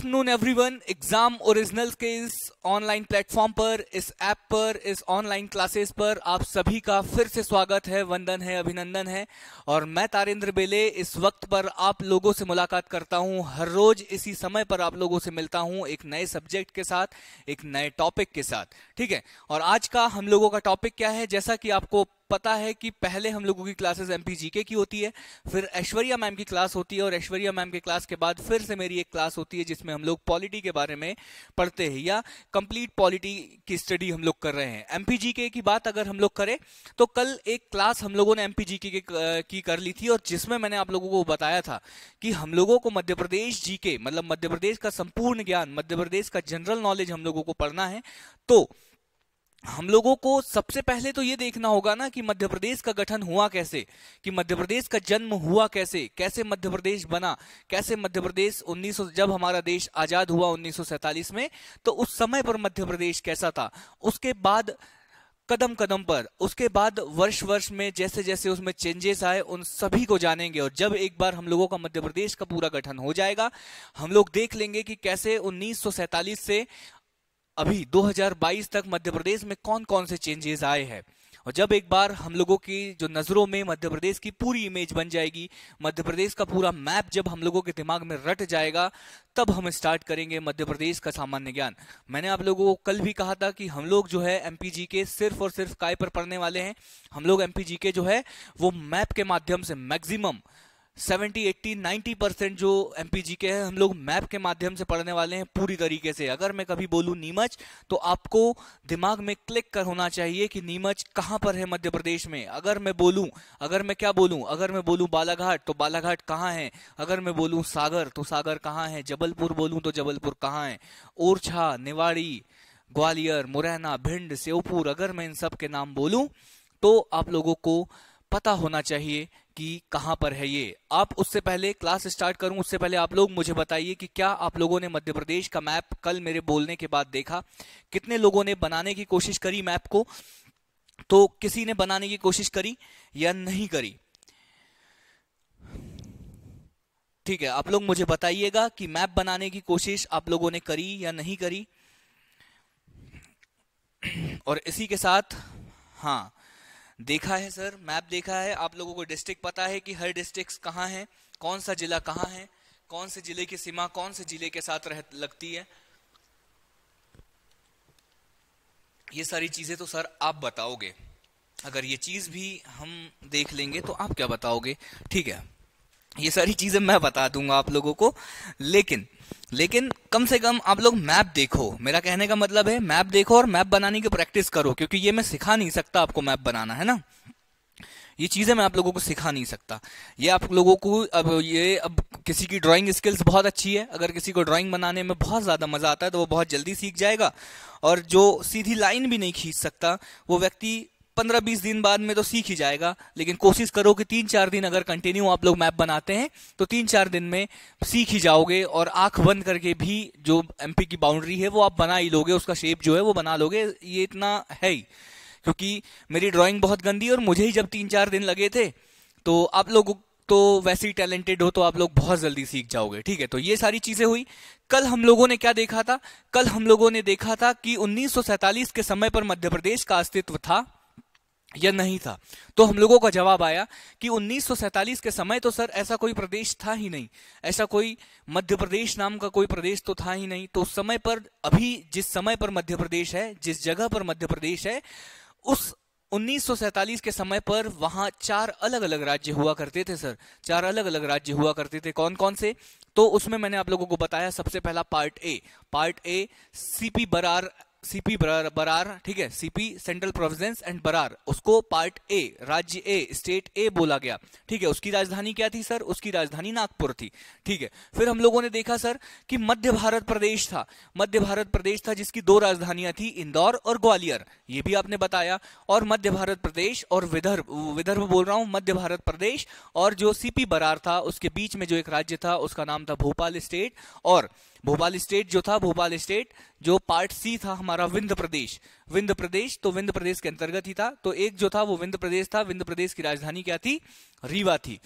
Afternoon everyone. Exam originals के इस online platform पर, इस ऐप पर, इस ऑनलाइन क्लासेस पर आप सभी का फिर से स्वागत है, वंदन है, अभिनंदन है। और मैं तारेंद्र बेले इस वक्त पर आप लोगों से मुलाकात करता हूं। हर रोज इसी समय पर आप लोगों से मिलता हूं एक नए सब्जेक्ट के साथ, एक नए टॉपिक के साथ, ठीक है। और आज का हम लोगों का टॉपिक क्या है, जैसा कि आपको पता है कि पहले हम लोगों की क्लासेस एमपीजीके की होती है, फिर ऐश्वर्या मैम की क्लास होती है, और ऐश्वर्या मैम की क्लास के बाद फिर से मेरी एक क्लास होती है जिसमें हम लोग पॉलिटी के बारे में पढ़ते हैं, या कंप्लीट पॉलिटी की स्टडी हम लोग कर रहे हैं। एमपीजीके की बात अगर हम लोग करें तो कल एक क्लास हम लोगों ने एमपीजीके की कर ली थी, और जिसमें मैंने आप लोगों को बताया था कि हम लोगों को मध्य प्रदेश जीके मतलब मध्य प्रदेश का संपूर्ण ज्ञान, मध्य प्रदेश का जनरल नॉलेज हम लोगों को पढ़ना है। तो हम लोगों को सबसे पहले तो ये देखना होगा ना कि मध्य प्रदेश का गठन हुआ कैसे, कि मध्य प्रदेश का जन्म हुआ कैसे, कैसे मध्य प्रदेश बना, कैसे मध्य प्रदेश 1900 जब हमारा देश आजाद हुआ 1947 में, तो उस समय पर मध्य प्रदेश कैसा था। उसके बाद कदम कदम पर, उसके बाद वर्ष वर्ष में जैसे जैसे उसमें चेंजेस आए उन सभी को जानेंगे। और जब एक बार हम लोगों का मध्य प्रदेश का पूरा गठन हो जाएगा, हम लोग देख लेंगे कि कैसे 1947 से अभी 2022 तक मध्य प्रदेश में कौन कौन से चेंजेस आए हैं। और जब एक बार हम लोगों की जो नजरों में मध्य प्रदेश की पूरी इमेज बन जाएगी, मध्य प्रदेश का पूरा मैप जब हम लोगों के दिमाग में रट जाएगा, तब हम स्टार्ट करेंगे मध्य प्रदेश का सामान्य ज्ञान। मैंने आप लोगों को कल भी कहा था कि हम लोग जो है एमपीजीके सिर्फ और सिर्फ काय पर पढ़ने वाले हैं। हम लोग एमपीजीके जो है वो मैप के माध्यम से मैक्सिमम 70, 80, 90% जो एमपीजीके है हम लोग मैप के माध्यम से पढ़ने वाले हैं पूरी तरीके से। अगर मैं कभी बोलूं नीमच, तो आपको दिमाग में क्लिक कर होना चाहिए कि नीमच कहां पर है मध्य प्रदेश में। अगर मैं बोलूं बालाघाट, तो बालाघाट कहां है। अगर मैं बोलूं सागर, तो सागर कहां है। जबलपुर बोलूं तो जबलपुर कहां है। ओरछा, निवाड़ी, ग्वालियर, मुरैना, भिंड, श्योपुर, अगर मैं इन सब के नाम बोलूं तो आप लोगों को पता होना चाहिए कि कहां पर है ये। आप उससे पहले क्लास स्टार्ट करूं उससे पहले आप लोग मुझे बताइए कि क्या आप लोगों ने मध्य प्रदेश का मैप कल मेरे बोलने के बाद देखा। कितने लोगों ने बनाने की कोशिश करी मैप को, तो किसी ने बनाने की कोशिश करी या नहीं करी। ठीक है, आप लोग मुझे बताइएगा कि मैप बनाने की कोशिश आप लोगों ने करी या नहीं करी। और इसी के साथ, हाँ देखा है सर, मैप देखा है। आप लोगों को डिस्ट्रिक्ट पता है कि हर डिस्ट्रिक्ट कहाँ है, कौन सा जिला कहाँ है, कौन से जिले की सीमा कौन से जिले के साथ लगती है। ये सारी चीजें तो सर आप बताओगे। अगर ये चीज भी हम देख लेंगे तो आप क्या बताओगे। ठीक है, ये सारी चीजें मैं बता दूंगा आप लोगों को, लेकिन कम से कम आप लोग मैप देखो। मेरा कहने का मतलब है मैप देखो और मैप बनाने की प्रैक्टिस करो, क्योंकि ये मैं सिखा नहीं सकता आपको मैप बनाना, है ना। ये चीजें मैं आप लोगों को सिखा नहीं सकता। ये आप लोगों को अब किसी की ड्राइंग स्किल्स बहुत अच्छी है, अगर किसी को ड्राइंग बनाने में बहुत ज्यादा मजा आता है तो वो बहुत जल्दी सीख जाएगा। और जो सीधी लाइन भी नहीं खींच सकता वो व्यक्ति 15-20 दिन बाद में तो सीख ही जाएगा। लेकिन कोशिश करो कि 3-4 दिन अगर कंटिन्यू आप लोग मैप बनाते हैं तो 3-4 दिन में सीख ही जाओगे, और आंख बंद करके भी जो एमपी की बाउंड्री है वो आप बना ही लोगे, उसका शेप जो है वो बना लोगे। ये इतना है ही, क्योंकि मेरी ड्राइंग बहुत गंदी है और मुझे ही जब 3-4 दिन लगे थे, तो आप लोग तो वैसे ही टैलेंटेड हो तो आप लोग बहुत जल्दी सीख जाओगे। ठीक है, तो ये सारी चीजें हुई। कल हम लोगों ने क्या देखा था, कल हम लोगों ने देखा था कि 1947 के समय पर मध्य प्रदेश का अस्तित्व था या नहीं था। तो हम लोगों का जवाब आया कि 1947 के समय तो सर ऐसा कोई प्रदेश था ही नहीं, ऐसा कोई मध्य प्रदेश नाम का कोई प्रदेश तो था ही नहीं। तो उस समय पर, अभी जिस समय पर मध्य प्रदेश है, जिस जगह पर मध्य प्रदेश है, उस 1947 के समय पर वहां 4 अलग अलग राज्य हुआ करते थे सर। 4 अलग अलग राज्य हुआ करते थे। कौन कौन से, तो उसमें मैंने आप लोगों को बताया। सबसे पहला पार्ट ए सीपी बरार, ठीक है, CP Central Province and Berar, उसको पार्ट ए, राज्य ए, स्टेट ए बोला गया। ठीक है, उसकी राजधानी क्या थी सर, उसकी राजधानी नागपुर थी। ठीक है, फिर हम लोगों ने देखा सर कि मध्य भारत प्रदेश था जिसकी 2 राजधानियां थी, इंदौर और ग्वालियर, ये भी आपने बताया। और मध्य भारत प्रदेश और विदर्भ बोल रहा हूं, मध्य भारत प्रदेश और जो सीपी बरार था उसके बीच में जो एक राज्य था उसका नाम था भोपाल स्टेट। और भोपाल स्टेट जो पार्ट सी था हमारा विंध्य प्रदेश, तो विंध्य प्रदेश के अंतर्गत ही था। तो एक जो था वो विंध्य प्रदेश था। विंध्य प्रदेश की राजधानी क्या थी, रीवा थी।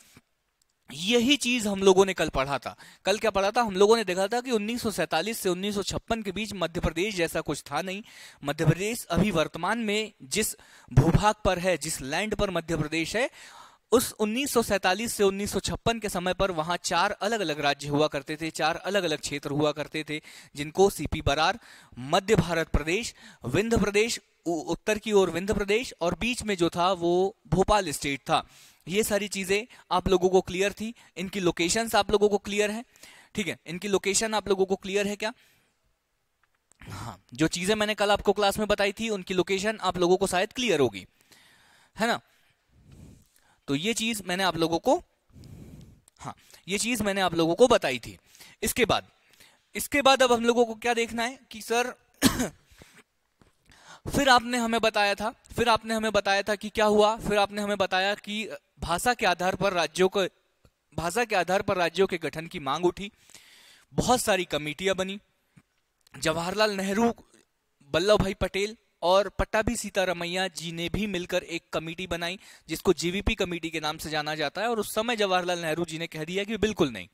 यही चीज हम लोगों ने कल पढ़ा था। कल क्या पढ़ा था? हम लोगों ने देखा था कि 1947 से 1956 के बीच मध्य प्रदेश जैसा कुछ था नहीं। मध्य प्रदेश अभी वर्तमान में जिस भूभाग पर है, जिस लैंड पर मध्य प्रदेश है, उस 1947 से 1956 के समय पर वहां 4 अलग अलग राज्य हुआ करते थे, 4 अलग अलग क्षेत्र हुआ करते थे, जिनको सीपी बरार, मध्य भारत प्रदेश, विंध्य प्रदेश, उत्तर की ओर विंध्य प्रदेश, और बीच में जो था वो भोपाल स्टेट था। ये सारी चीजें आप लोगों को क्लियर थी। इनकी लोकेशंस आप लोगों को क्लियर है? ठीक है, इनकी लोकेशन आप लोगों को क्लियर है क्या? हाँ, जो चीजें मैंने कल आपको क्लास में बताई थी उनकी लोकेशन आप लोगों को शायद क्लियर होगी, है ना? तो ये चीज मैंने आप लोगों को, हाँ, ये चीज मैंने आप लोगों को बताई थी। इसके बाद अब हम लोगों को क्या देखना है कि सर फिर आपने हमें बताया था कि क्या हुआ। फिर आपने हमें बताया कि भाषा के आधार पर राज्यों के गठन की मांग उठी। बहुत सारी कमेटियां बनी। जवाहरलाल नेहरू, वल्लभ भाई पटेल और पट्टाभी सीतारमैया जी ने भी मिलकर एक कमेटी बनाई, जिसको जीवीपी कमेटी के नाम से जाना जाता है। और उस समय जवाहरलाल नेहरू जी ने कह दिया कि बिल्कुल नहीं,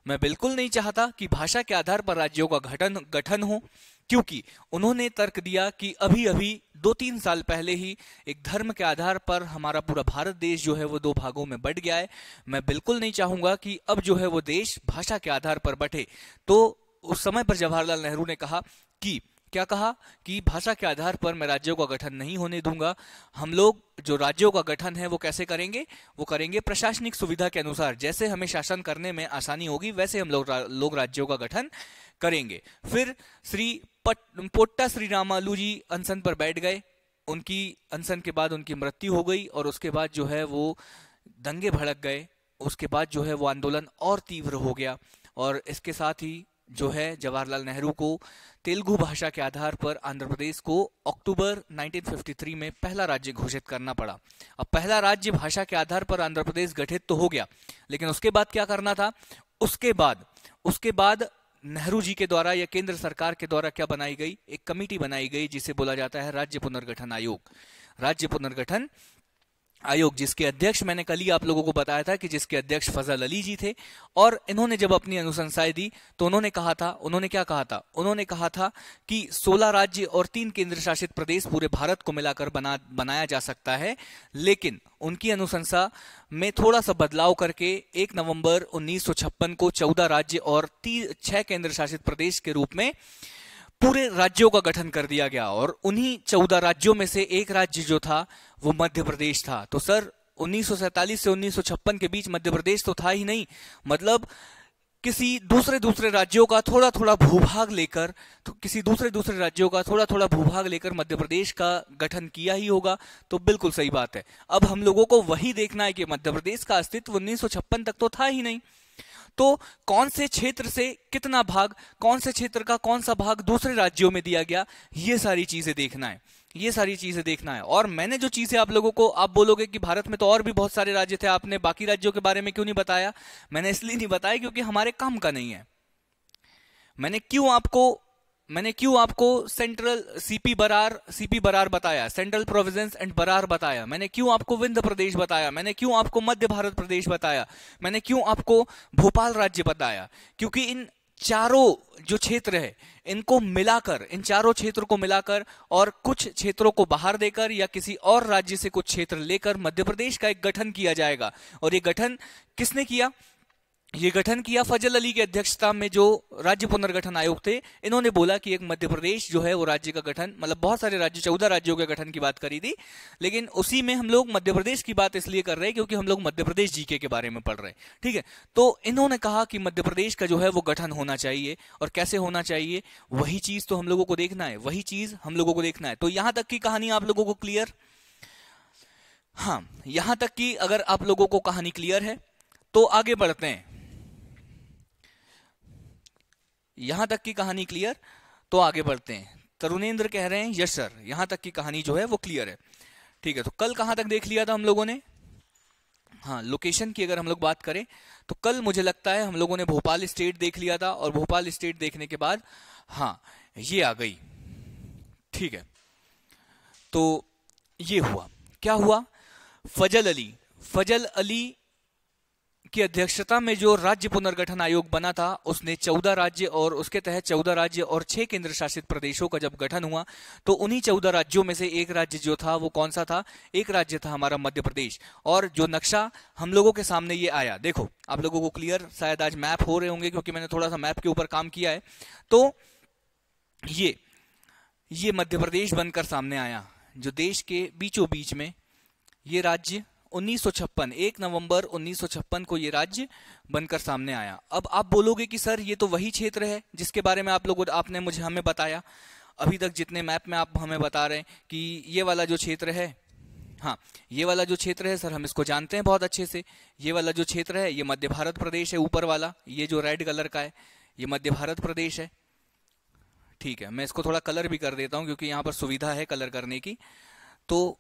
मैं बिल्कुल नहीं चाहता कि भाषा के आधार पर राज्यों का गठन हो, क्योंकि उन्होंने तर्क दिया कि अभी अभी 2-3 साल पहले ही एक धर्म के आधार पर हमारा पूरा भारत देश जो है वो 2 भागों में बंट गया है। मैं बिल्कुल नहीं चाहूंगा कि अब जो है वो देश भाषा के आधार पर बंटे। तो उस समय पर जवाहरलाल नेहरू ने कहा कि क्या कहा कि भाषा के आधार पर मैं राज्यों का गठन नहीं होने दूंगा। हम लोग जो राज्यों का गठन है वो कैसे करेंगे? वो करेंगे प्रशासनिक सुविधा के अनुसार। जैसे हमें शासन करने में आसानी होगी वैसे हम लोग राज्यों का गठन करेंगे। फिर पोट्टा श्री रामालू जी अनशन पर बैठ गए। उनकी अनशन के बाद उनकी मृत्यु हो गई और उसके बाद जो है वो दंगे भड़क गए। उसके बाद जो है वो आंदोलन और तीव्र हो गया और इसके साथ ही जो है जवाहरलाल नेहरू को तेलुगु भाषा के आधार पर आंध्र प्रदेश को अक्टूबर 1953 में पहला राज्य घोषित करना पड़ा। अब पहला राज्य भाषा के आधार पर आंध्र प्रदेश गठित तो हो गया, लेकिन उसके बाद क्या करना था? उसके बाद नेहरू जी के द्वारा या केंद्र सरकार के द्वारा क्या बनाई गई? एक कमेटी बनाई गई जिसे बोला जाता है राज्य पुनर्गठन आयोग। राज्य पुनर्गठन आयोग, जिसके अध्यक्ष मैंने कल ही आप लोगों को बताया था कि जिसके अध्यक्ष फजल अली जी थे। और इन्होंने जब अपनी अनुशंसाएं दी तो उन्होंने क्या कहा था? उन्होंने कहा था कि 16 राज्य और 3 केंद्र शासित प्रदेश पूरे भारत को मिलाकर बनाया जा सकता है, लेकिन उनकी अनुशंसा में थोड़ा सा बदलाव करके 1 नवंबर 1956 को 14 राज्य और 6 केंद्र शासित प्रदेश के रूप में पूरे राज्यों का गठन कर दिया गया। और उन्हीं 14 राज्यों में से एक राज्य जो था वो मध्य प्रदेश था। तो सर 1947 से 1956 के बीच मध्य प्रदेश तो था ही नहीं, मतलब किसी दूसरे राज्यों का थोड़ा थोड़ा भूभाग लेकर, मध्य प्रदेश का गठन किया ही होगा। तो बिल्कुल सही बात है। अब हम लोगों को वही देखना है कि मध्य प्रदेश का अस्तित्व 1956 तक तो था ही नहीं, तो कौन से क्षेत्र से कितना भाग, कौन से क्षेत्र का कौन सा भाग दूसरे राज्यों में दिया गया, ये सारी चीजें देखना है। और मैंने जो चीजें आप लोगों को, आप बोलोगे कि भारत में तो और भी बहुत सारे राज्य थे, आपने बाकी राज्यों के बारे में क्यों नहीं बताया? मैंने इसलिए नहीं बताया क्योंकि हमारे काम का नहीं है। मैंने क्यों आपको सेंट्रल सीपी बरार बताया, सेंट्रल प्रोविंस एंड बरार बताया? मैंने क्यों आपको विंध्य प्रदेश बताया? मैंने क्यों आपको मध्य भारत प्रदेश बताया? मैंने क्यों आपको भोपाल राज्य बताया? क्योंकि इन चारों जो क्षेत्र है इनको मिलाकर, इन चारों क्षेत्रों को मिलाकर और कुछ क्षेत्रों को बाहर देकर या किसी और राज्य से कुछ क्षेत्र लेकर मध्य प्रदेश का एक गठन किया जाएगा। और ये गठन किसने किया? ये गठन किया फजल अली की अध्यक्षता में जो राज्य पुनर्गठन आयोग थे। इन्होंने बोला कि एक मध्य प्रदेश जो है वो राज्य का गठन, मतलब बहुत सारे राज्य, 14 राज्यों के गठन की बात करी थी, लेकिन उसी में हम लोग मध्य प्रदेश की बात इसलिए कर रहे हैं क्योंकि हम लोग मध्य प्रदेश जीके के बारे में पढ़ रहे हैं। ठीक है, तो इन्होंने कहा कि मध्य प्रदेश का जो है वो गठन होना चाहिए। और कैसे होना चाहिए, वही चीज तो हम लोगों को देखना है। तो यहां तक की कहानी आप लोगों को क्लियर? हाँ, यहां तक की अगर आप लोगों को कहानी क्लियर है तो आगे बढ़ते हैं। यहां तक की कहानी क्लियर, तो आगे बढ़ते हैं। तरुणेंद्र कह रहे हैं यस सर, यहां तक की कहानी जो है वो क्लियर है। ठीक है, तो कल कहां तक देख लिया था हम लोगों ने? हाँ, लोकेशन की अगर हम लोग बात करें तो कल मुझे लगता है हम लोगों ने भोपाल स्टेट देख लिया था, और भोपाल स्टेट देखने के बाद हाँ ये आ गई। ठीक है, तो ये हुआ, क्या हुआ? फजल अली की अध्यक्षता में जो राज्य पुनर्गठन आयोग बना था, उसने 14 राज्य और उसके तहत 14 राज्य और 6 केंद्र शासित प्रदेशों का जब गठन हुआ, तो उन्हीं 14 राज्यों में से एक राज्य जो था वो कौन सा था? एक राज्य था हमारा मध्य प्रदेश। और जो नक्शा हम लोगों के सामने ये आया, देखो आप लोगों को क्लियर शायद आज मैप हो रहे होंगे, क्योंकि मैंने थोड़ा सा मैप के ऊपर काम किया है। तो ये मध्य प्रदेश बनकर सामने आया, जो देश के बीचों बीच में ये राज्य 1956, 1 नवंबर 1956 को ये राज्य बनकर सामने आया। अब आप बोलोगे कि सर ये तो वही क्षेत्र है जिसके बारे में आपने हमें बताया अभी तक, जितने मैप में आप हमें बता रहे हैं कि ये वाला जो क्षेत्र है, हाँ ये वाला जो क्षेत्र है सर हम इसको जानते हैं बहुत अच्छे से। ये वाला जो क्षेत्र है ये मध्य भारत प्रदेश है, ऊपर वाला ये जो रेड कलर का है ये मध्य भारत प्रदेश है। ठीक है, मैं इसको थोड़ा कलर भी कर देता हूं क्योंकि यहाँ पर सुविधा है कलर करने की। तो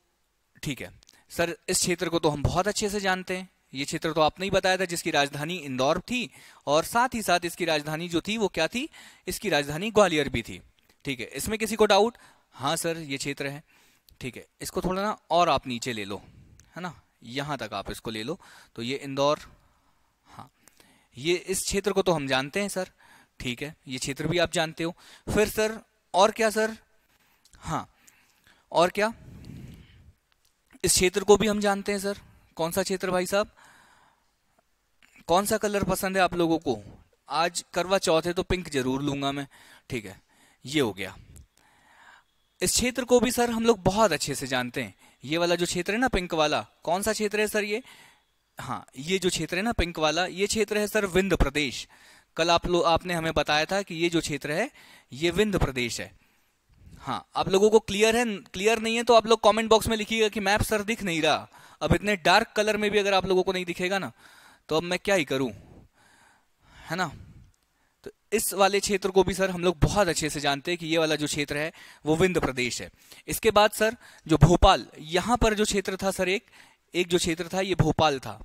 ठीक है सर, इस क्षेत्र को तो हम बहुत अच्छे से जानते हैं। ये क्षेत्र तो आपने ही बताया था, जिसकी राजधानी इंदौर थी, और साथ ही साथ इसकी राजधानी जो थी वो क्या थी? इसकी राजधानी ग्वालियर भी थी। ठीक है, इसमें किसी को डाउट? हाँ सर ये क्षेत्र है। ठीक है, इसको थोड़ा ना और आप नीचे ले लो, है ना, यहाँ तक आप इसको ले लो। तो ये इंदौर, हाँ ये इस क्षेत्र को तो हम जानते हैं सर। ठीक है, ये क्षेत्र भी आप जानते हो। फिर सर और क्या सर? हाँ और क्या? इस क्षेत्र को भी हम जानते हैं सर। कौन सा क्षेत्र भाई साहब? कौन सा कलर पसंद है आप लोगों को? आज करवा चौथ है तो पिंक जरूर लूंगा मैं। ठीक है, ये हो गया। इस क्षेत्र को भी सर हम लोग बहुत अच्छे से जानते हैं। ये वाला जो क्षेत्र है ना पिंक वाला, कौन सा क्षेत्र है सर ये? हाँ ये जो क्षेत्र है ना पिंक वाला, ये क्षेत्र है सर विंध्य प्रदेश। कल आपने हमें बताया था कि ये जो क्षेत्र है ये विंध्य प्रदेश है। हाँ आप लोगों को क्लियर है? क्लियर नहीं है तो आप लोग कमेंट बॉक्स में लिखिएगा कि मैप सर दिख नहीं रहा। अब इतने डार्क कलर में भी अगर आप लोगों को नहीं दिखेगा ना, तो अब मैं क्या ही करूं, है ना। तो इस वाले क्षेत्र को भी सर हम लोग बहुत अच्छे से जानते हैं कि ये वाला जो क्षेत्र है वो विंध्य प्रदेश है। इसके बाद सर जो भोपाल, यहां पर जो क्षेत्र था सर, एक जो क्षेत्र था ये भोपाल था,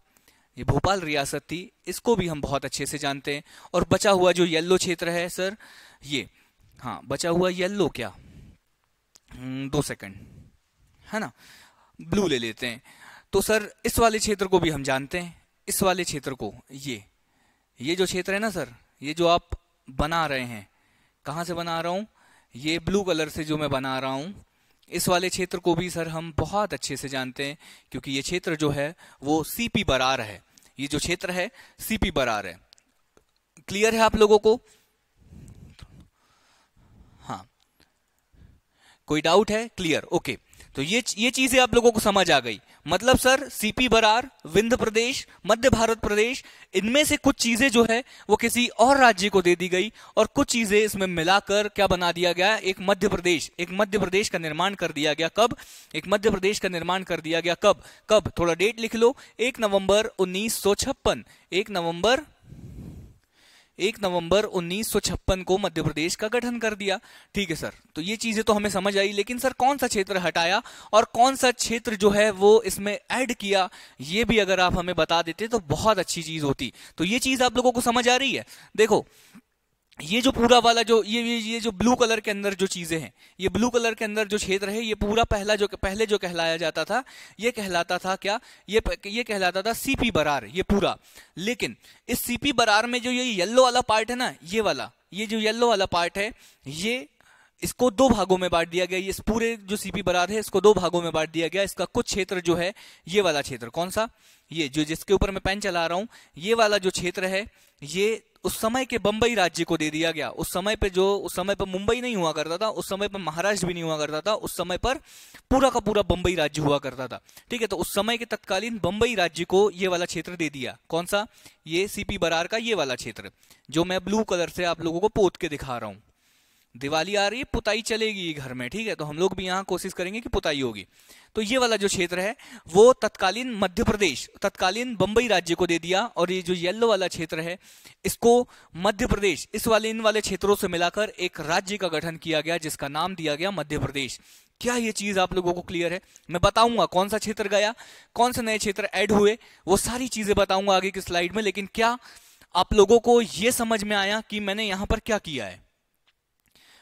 ये भोपाल रियासत थी, इसको भी हम बहुत अच्छे से जानते हैं। और बचा हुआ जो येलो क्षेत्र है सर ये, हाँ बचा हुआ येलो क्या, 2 सेकंड, है ना, ब्लू ले लेते हैं। तो सर इस वाले क्षेत्र को भी हम जानते हैं। इस वाले क्षेत्र को, ये जो क्षेत्र है ना सर, ये जो आप बना रहे हैं, कहाँ से बना रहा हूं, ये ब्लू कलर से जो मैं बना रहा हूं, इस वाले क्षेत्र को भी सर हम बहुत अच्छे से जानते हैं, क्योंकि ये क्षेत्र जो है वो सीपी बरार है। ये जो क्षेत्र है सीपी बरार है। क्लियर है आप लोगों को? हाँ कोई डाउट है? Clear, okay. तो ये चीजें आप लोगों को समझ आ गई। मतलब सर सीपी बरार, विंध्य प्रदेश, मध्य भारत प्रदेश, इनमें से कुछ चीजें जो है वो किसी और राज्य को दे दी गई, और कुछ चीजें इसमें मिलाकर क्या बना दिया गया, एक मध्य प्रदेश का निर्माण कर दिया गया। कब? एक मध्य प्रदेश का निर्माण कर दिया गया। कब? थोड़ा डेट लिख लो, 1 नवंबर 1956। 1 नवंबर 1956 को मध्य प्रदेश का गठन कर दिया। ठीक है सर, तो ये चीजें तो हमें समझ आई, लेकिन सर कौन सा क्षेत्र हटाया और कौन सा क्षेत्र जो है वो इसमें ऐड किया, ये भी अगर आप हमें बता देते तो बहुत अच्छी चीज होती। तो ये चीज आप लोगों को समझ आ रही है? देखो ये जो पूरा वाला जो ये जो ब्लू कलर के अंदर जो चीजें हैं, ये ब्लू कलर के अंदर जो क्षेत्र है, ये पूरा पहले जो कहलाया जाता था, ये कहलाता था क्या, ये कहलाता था सीपी बरार, ये पूरा। लेकिन इस सीपी बरार में जो ये येलो वाला पार्ट है ना, ये जो येलो वाला पार्ट है, ये इसको 2 भागों में बांट दिया गया। इस पूरे जो सीपी बरार है इसको 2 भागों में बांट दिया गया। इसका कुछ क्षेत्र जो है, ये वाला क्षेत्र, कौन सा, ये जो जिसके ऊपर मैं पेन चला रहा हूं, ये वाला जो क्षेत्र है, ये उस समय के बंबई राज्य को दे दिया गया। उस समय पे मुंबई नहीं हुआ करता था, उस समय पे महाराष्ट्र भी नहीं हुआ करता था, उस समय पर पूरा का पूरा बंबई राज्य हुआ करता था। ठीक है, तो उस समय के तत्कालीन बंबई राज्य को ये वाला क्षेत्र दे दिया। कौन सा? ये सीपी बरार का ये वाला क्षेत्र, जो मैं ब्लू कलर से आप लोगों को पोत के दिखा रहा हूं। दिवाली आ रही है, पुताई चलेगी घर में, ठीक है, तो हम लोग भी यहाँ कोशिश करेंगे कि पुताई होगी। तो ये वाला जो क्षेत्र है वो तत्कालीन मध्य प्रदेश, तत्कालीन बंबई राज्य को दे दिया, और ये जो येलो वाला क्षेत्र है इसको मध्य प्रदेश, इन वाले क्षेत्रों से मिलाकर एक राज्य का गठन किया गया, जिसका नाम दिया गया मध्य प्रदेश। क्या ये चीज आप लोगों को क्लियर है? मैं बताऊंगा कौन सा क्षेत्र गया, कौन से नए क्षेत्र ऐड हुए, वो सारी चीजें बताऊंगा आगे की स्लाइड में। लेकिन क्या आप लोगों को ये समझ में आया कि मैंने यहां पर क्या किया है?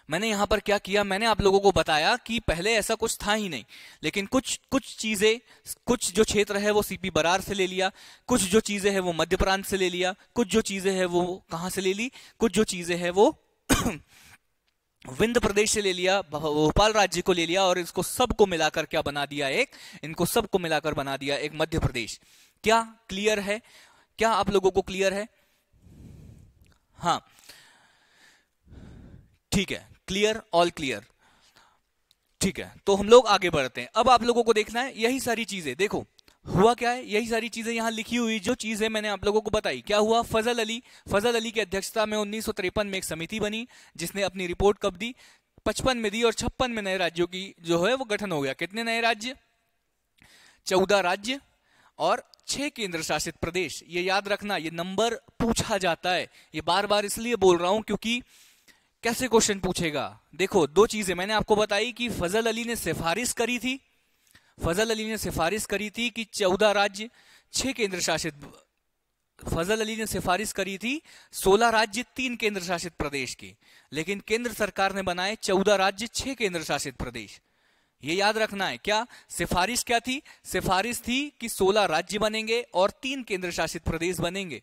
मैंने यहां पर क्या किया, मैंने आप लोगों को बताया कि पहले ऐसा कुछ था ही नहीं, लेकिन कुछ कुछ चीजें, कुछ जो क्षेत्र है वो सीपी बरार से ले लिया, कुछ जो चीजें है वो मध्य प्रांत से ले लिया, कुछ जो चीजें है वो कहां से ले ली, कुछ जो चीजें है वो विंध्य प्रदेश से ले लिया, भोपाल राज्य को ले लिया, और इसको सबको मिलाकर क्या बना दिया, एक, इनको सबको मिलाकर बना दिया एक मध्य प्रदेश। क्या क्लियर है? क्या आप लोगों को क्लियर है? हाँ, ठीक है, क्लियर, ऑल क्लियर। ठीक है, तो हम लोग आगे बढ़ते हैं। अब आप लोगों को देखना है यही सारी चीजें, देखो हुआ क्या है, यही सारी चीजें यहां लिखी हुई जो चीजें मैंने आप लोगों को बताई। क्या हुआ, फजल अली की अध्यक्षता में 1953 में एक समिति बनी, जिसने अपनी रिपोर्ट कब दी, 55 में दी, और 56 में नए राज्यों की जो है वो गठन हो गया। कितने नए राज्य? 14 राज्य और 6 केंद्र शासित प्रदेश। ये याद रखना, ये नंबर पूछा जाता है, ये बार बार इसलिए बोल रहा हूं क्योंकि कैसे क्वेश्चन पूछेगा। देखो, दो चीजें मैंने आपको बताई कि फजल अली ने सिफारिश करी थी, फजल अली ने सिफारिश करी थी कि 14 राज्य 6 केंद्र शासित, फजल अली ने सिफारिश करी थी 16 राज्य 3 केंद्र शासित प्रदेश की, लेकिन केंद्र सरकार ने बनाए 14 राज्य 6 केंद्र शासित प्रदेश। ये याद रखना है। क्या सिफारिश क्या थी? सिफारिश थी कि 16 राज्य बनेंगे और 3 केंद्र शासित प्रदेश बनेंगे,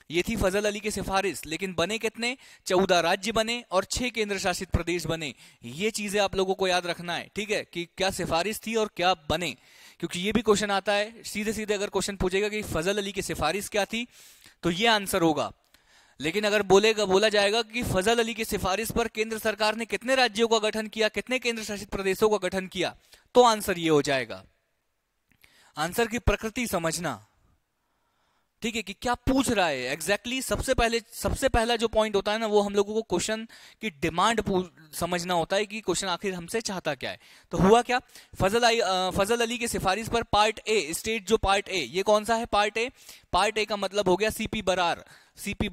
ये थी फजल अली की सिफारिश। लेकिन बने कितने? 14 राज्य बने और 6 केंद्र शासित प्रदेश बने। ये चीजें आप लोगों को याद रखना है, ठीक है, कि क्या सिफारिश थी और क्या बने, क्योंकि ये भी क्वेश्चन आता है सीधे सीधे। अगर क्वेश्चन पूछेगा कि फजल अली की सिफारिश क्या थी, तो ये आंसर होगा। लेकिन अगर बोला जाएगा कि फजल अली की सिफारिश पर केंद्र सरकार ने कितने राज्यों का गठन किया, कितने केंद्र शासित प्रदेशों का गठन किया, तो आंसर ये हो जाएगा। आंसर की प्रकृति समझना, ठीक है, कि क्या पूछ रहा है एग्जैक्टली। सबसे पहला जो पॉइंट होता है ना, वो हम लोगों को क्वेश्चन की डिमांड समझना होता है कि क्वेश्चन आखिर हमसे चाहता क्या है। तो हुआ क्या, फजल अली की सिफारिश पर पार्ट ए, स्टेट जो पार्ट ए, ये कौन सा है पार्ट ए? पार्ट ए का मतलब हो गया सीपी बरार, सीपी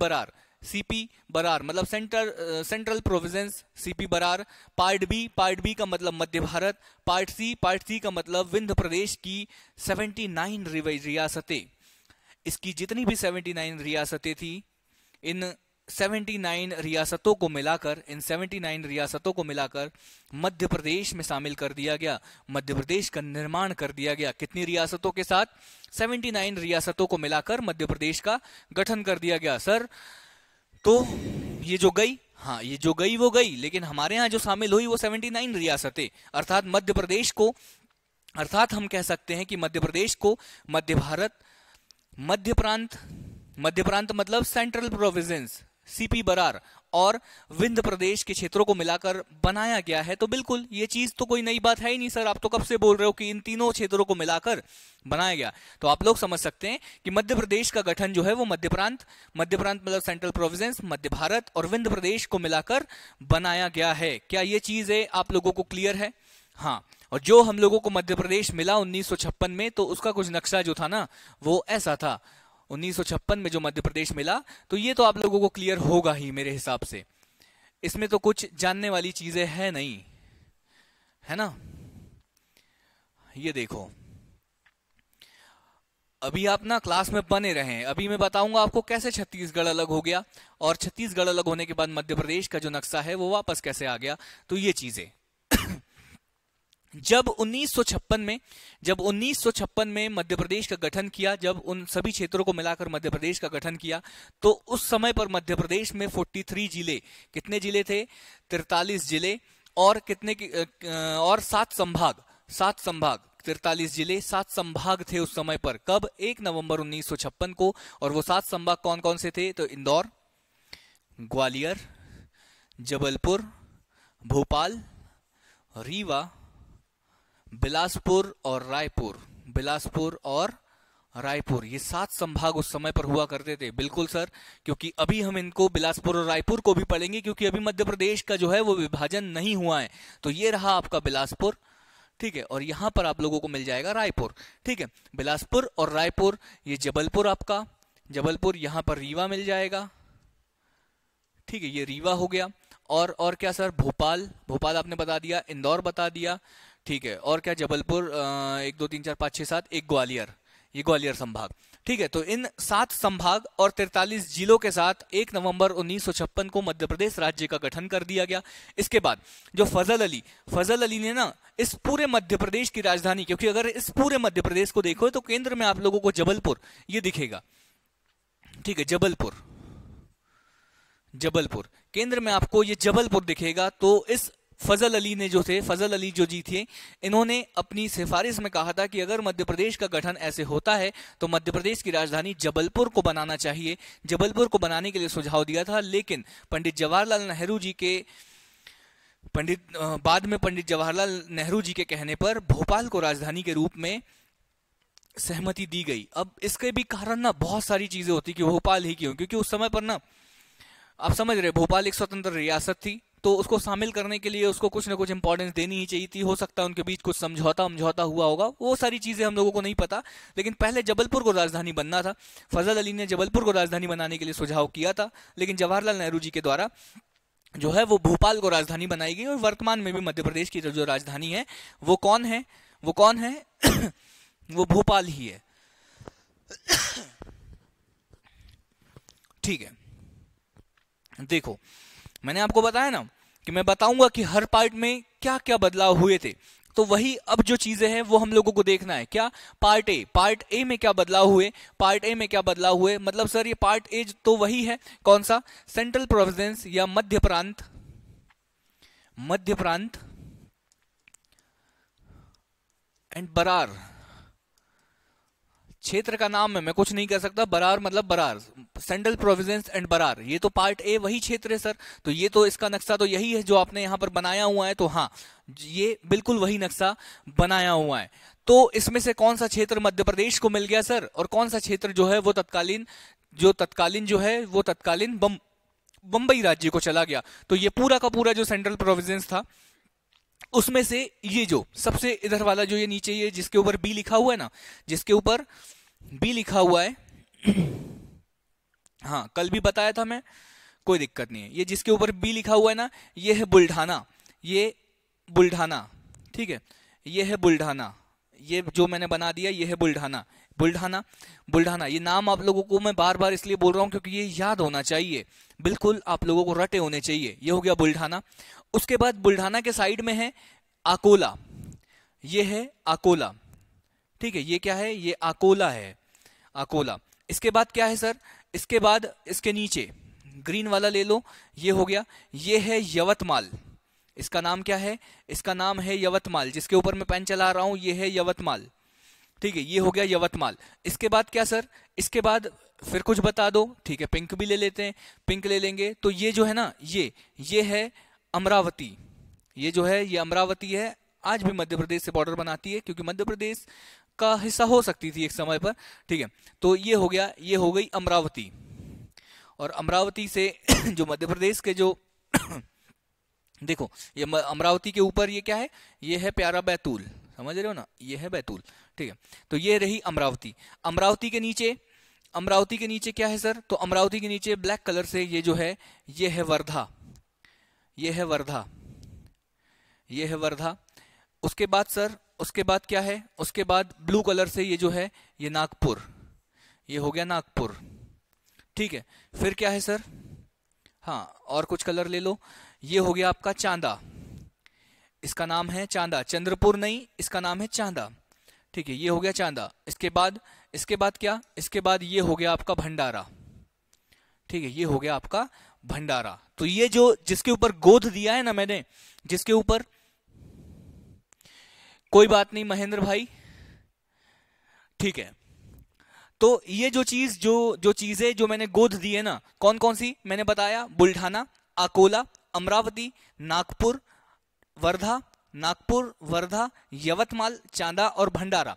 बरार मतलब Central Province CP Berar. Part B का मतलब मध्य भारत। पार्ट सी का मतलब विंध्य प्रदेश की 79 रियासतें। इसकी जितनी भी 79 रियासतें थी, इन 79 रियासतों को मिलाकर मध्य प्रदेश में शामिल कर दिया गया, मध्य प्रदेश का निर्माण कर दिया गया। कितनी रियासतों के साथ? 79 रियासतों को मिलाकर मध्य प्रदेश का गठन कर दिया गया। सर, तो ये जो गई, हाँ, ये जो गई वो गई, लेकिन हमारे यहाँ जो शामिल हुई वो 79 रियासतें, अर्थात मध्य प्रदेश को, अर्थात हम कह सकते हैं कि मध्य प्रदेश को मध्य भारत, मध्य प्रांत मतलब सेंट्रल प्रोविंस सीपी बरार और विंध्य प्रदेश के क्षेत्रों को मिलाकर बनाया गया है। तो बिल्कुल ये चीज तो कोई नई बात है ही नहीं सर, आप तो कब से बोल रहे हो कि इन तीनों क्षेत्रों को मिलाकर बनाया गया। तो आप लोग समझ सकते हैं कि मध्य प्रदेश का गठन जो है वो मध्य प्रांत मतलब सेंट्रल प्रोविंस, मध्य भारत और विंध्य प्रदेश को मिलाकर बनाया गया है। क्या ये चीज है आप लोगों को क्लियर है? हाँ, और जो हम लोगों को मध्य प्रदेश मिला 1956 में, तो उसका कुछ नक्शा जो था ना वो ऐसा था। 1956 में जो मध्य प्रदेश मिला, तो ये तो आप लोगों को क्लियर होगा ही मेरे हिसाब से, इसमें तो कुछ जानने वाली चीजें है नहीं, है ना। ये देखो, अभी आप ना क्लास में बने रहे, अभी मैं बताऊंगा आपको कैसे छत्तीसगढ़ अलग हो गया, और छत्तीसगढ़ अलग होने के बाद मध्य प्रदेश का जो नक्शा है वो वापस कैसे आ गया। तो ये चीजें जब 1956 में मध्य प्रदेश का गठन किया, जब उन सभी क्षेत्रों को मिलाकर मध्य प्रदेश का गठन किया, तो उस समय पर मध्य प्रदेश में 43 जिले, कितने जिले थे? 43 जिले, और कितने और 7 संभाग, 43 जिले 7 संभाग थे उस समय पर। कब? 1 नवंबर 1956 को। और वो 7 संभाग कौन कौन से थे? तो इंदौर, ग्वालियर, जबलपुर, भोपाल, रीवा, बिलासपुर और रायपुर, ये 7 संभाग उस समय पर हुआ करते थे। बिल्कुल सर, क्योंकि अभी हम इनको बिलासपुर और रायपुर को भी पढ़ेंगे, क्योंकि अभी मध्य प्रदेश का जो है वो विभाजन नहीं हुआ है। तो ये रहा आपका बिलासपुर, ठीक है, और यहां पर आप लोगों को मिल जाएगा रायपुर, ठीक है। बिलासपुर और रायपुर, ये जबलपुर आपका, जबलपुर, यहां पर रीवा मिल जाएगा, ठीक है, ये रीवा हो गया। और क्या सर? भोपाल आपने बता दिया, इंदौर बता दिया, ठीक है, और क्या? जबलपुर, 1 2 3 4 5 6 7, एक ग्वालियर, ये ग्वालियर संभाग, ठीक है, तो इन 7 संभाग और 43 जिलों के साथ 1 नवंबर 1956 को मध्य प्रदेश राज्य का गठन कर दिया गया। इसके बाद जो फजल अली ने ना इस पूरे मध्य प्रदेश की राजधानी, क्योंकि अगर इस पूरे मध्य प्रदेश को देखो तो केंद्र में आप लोगों को जबलपुर ये दिखेगा, ठीक है, जबलपुर केंद्र में आपको ये जबलपुर दिखेगा। तो इस फजल अली जो जी थे, इन्होंने अपनी सिफारिश में कहा था कि अगर मध्य प्रदेश का गठन ऐसे होता है तो मध्य प्रदेश की राजधानी जबलपुर को बनाना चाहिए। जबलपुर को बनाने के लिए सुझाव दिया था, लेकिन बाद में पंडित जवाहरलाल नेहरू जी के कहने पर भोपाल को राजधानी के रूप में सहमति दी गई। अब इसके भी कारण ना बहुत सारी चीजें होती कि भोपाल ही क्यों, क्योंकि उस समय पर ना आप समझ रहे, भोपाल एक स्वतंत्र रियासत थी, तो उसको शामिल करने के लिए उसको कुछ ना कुछ इंपॉर्टेंस देनी ही चाहिए थी। हो सकता है उनके बीच कुछ समझौता हुआ होगा, वो सारी चीजें हम लोगों को नहीं पता, लेकिन पहले जबलपुर को राजधानी बनना था। फजल अली ने जबलपुर को राजधानी बनाने के लिए सुझाव किया था, लेकिन जवाहरलाल नेहरू जी के द्वारा जो है वो भोपाल को राजधानी बनाई गई। और वर्तमान में भी मध्य प्रदेश की जो राजधानी है वो कौन है वो भोपाल ही है। ठीक है, देखो मैंने आपको बताया ना कि मैं बताऊंगा कि हर पार्ट में क्या क्या बदलाव हुए थे, तो वही अब जो चीजें हैं वो हम लोगों को देखना है। क्या पार्ट ए में क्या बदलाव हुए, मतलब सर ये पार्ट ए तो वही है, कौन सा, सेंट्रल प्रोविंस या मध्य प्रांत एंड बरार क्षेत्र का नाम है, मैं कुछ नहीं कर सकता, बरार मतलब Berar, Central Province and Berar, ये तो पार्ट ए वही क्षेत्र है सर। तो ये तो इसका नक्शा तो यही है जो आपने यहाँ पर बनाया हुआ है, तो हाँ ये बिल्कुल वही नक्शा बनाया हुआ है। तो इसमें से कौन सा क्षेत्र मध्य प्रदेश को मिल गया सर, और कौन सा क्षेत्र जो है वो तत्कालीन बंबई राज्य को चला गया। तो ये पूरा का पूरा जो सेंट्रल प्रोविंस था उसमें से ये जो सबसे इधर वाला जो ये नीचे ये जिसके ऊपर बी लिखा हुआ है ना, हाँ कल भी बताया था मैं, कोई दिक्कत नहीं है, ये जिसके ऊपर बी लिखा हुआ है ना, ये है बुल्ढाना, ठीक है, ये है बुल्ढाना, ये जो मैंने बना दिया ये है बुल्ढाना। ये नाम आप लोगों को मैं बार बार इसलिए बोल रहा हूं क्योंकि ये याद होना चाहिए, बिल्कुल आप लोगों को रटे होने चाहिए। ये हो गया बुल्ढाना। उसके बाद बुल्ढाना के साइड में है अकोला, ये है अकोला, ठीक है, ये क्या है, ये अकोला है, अकोला। इसके बाद क्या है सर, इसके बाद इसके नीचे ग्रीन वाला ले लो, ये हो गया, ये है यवतमाल। इसका नाम क्या है, इसका नाम है यवतमाल, जिसके ऊपर मैं पेन चला रहा हूं ये है यवतमाल, ठीक है, ये हो गया यवतमाल। इसके बाद क्या सर, इसके बाद फिर कुछ बता दो, ठीक है, पिंक भी ले लेते हैं, पिंक ले लेंगे तो ये जो है ना ये है अमरावती, ये जो है ये अमरावती है, आज भी मध्य प्रदेश से बॉर्डर बनाती है क्योंकि मध्य प्रदेश का हिस्सा हो सकती थी एक समय पर, ठीक है। तो ये हो गया, ये हो गई अमरावती, और अमरावती से जो मध्य प्रदेश के जो देखो ये अमरावती के ऊपर ये क्या है, ये है प्यारा बैतूल, समझ रहे हो ना, ये है बैतूल, ठीक है। तो ये रही अमरावती। अमरावती के नीचे क्या है सर, तो अमरावती के नीचे ब्लैक कलर से ये जो है ये है वर्धा, ये है वर्धा, ये है वर्धा। उसके बाद सर, उसके बाद क्या है, उसके बाद ब्लू कलर से ये जो है ये नागपुर, ये हो गया नागपुर, ठीक है। फिर क्या है सर, हाँ और कुछ कलर ले लो, ये हो गया आपका चांदा, इसका नाम है चांदा, चंद्रपुर नहीं, इसका नाम है चांदा, ठीक है, ये हो गया चांदा। इसके बाद क्या, इसके बाद ये हो गया आपका भंडारा, ठीक है, ये हो गया आपका भंडारा। तो ये जो जिसके ऊपर गोद दिया है ना मैंने, जिसके ऊपर, कोई बात नहीं महेंद्र भाई, ठीक है। तो ये जो चीजें जो मैंने गोद दी है ना, कौन कौन सी मैंने बताया, बुल्ढाना, अकोला, अमरावती, नागपुर, वर्धा, यवतमाल, चांदा और भंडारा,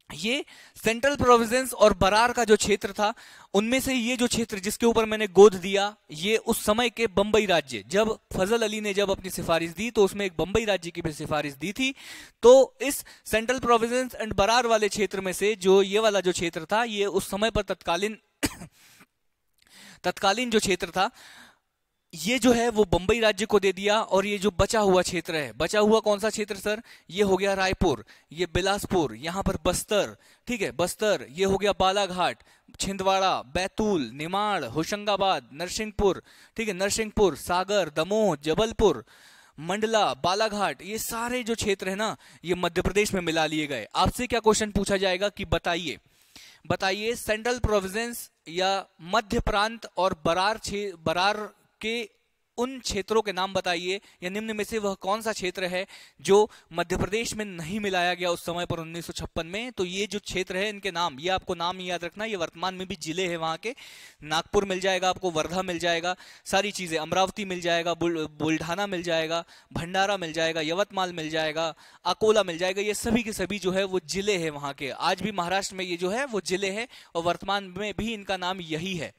ये सेंट्रल प्रोविंस और बरार का जो क्षेत्र था, उनमें से ये जो क्षेत्र जिसके ऊपर मैंने गोद दिया, ये उस समय के बंबई राज्य, जब फजल अली ने जब अपनी सिफारिश दी तो उसमें एक बंबई राज्य की भी सिफारिश दी थी। तो इस सेंट्रल प्रोविंस एंड बरार वाले क्षेत्र में से जो ये वाला जो क्षेत्र था, ये उस समय पर तत्कालीन जो क्षेत्र था ये जो है वो बंबई राज्य को दे दिया, और ये जो बचा हुआ क्षेत्र है, बचा हुआ कौन सा क्षेत्र सर, ये हो गया रायपुर, ये बिलासपुर, यहाँ पर बस्तर, ठीक है बस्तर, ये हो गया बालाघाट, छिंदवाड़ा, बैतूल, निमाड़, होशंगाबाद, नरसिंहपुर, ठीक है नरसिंहपुर, सागर, दमोह, जबलपुर, मंडला, बालाघाट, ये सारे जो क्षेत्र है ना, ये मध्य प्रदेश में मिला लिए गए। आपसे क्या क्वेश्चन पूछा जाएगा कि बताइए, बताइए सेंट्रल प्रोविंस या मध्य प्रांत और बरार के उन क्षेत्रों के नाम बताइए, या निम्न में से वह कौन सा क्षेत्र है जो मध्य प्रदेश में नहीं मिलाया गया उस समय पर 1956 में। तो ये जो क्षेत्र है इनके नाम, ये आपको नाम याद रखना, ये वर्तमान में भी जिले हैं वहां के। नागपुर मिल जाएगा आपको, वर्धा मिल जाएगा, सारी चीजें, अमरावती मिल जाएगा, बुल्ढाना मिल जाएगा, भंडारा मिल जाएगा, यवतमाल मिल जाएगा, अकोला मिल जाएगा, ये सभी के सभी जो है वो जिले हैं वहां के। आज भी महाराष्ट्र में ये जो है वो जिले हैं, और वर्तमान में भी इनका नाम यही है,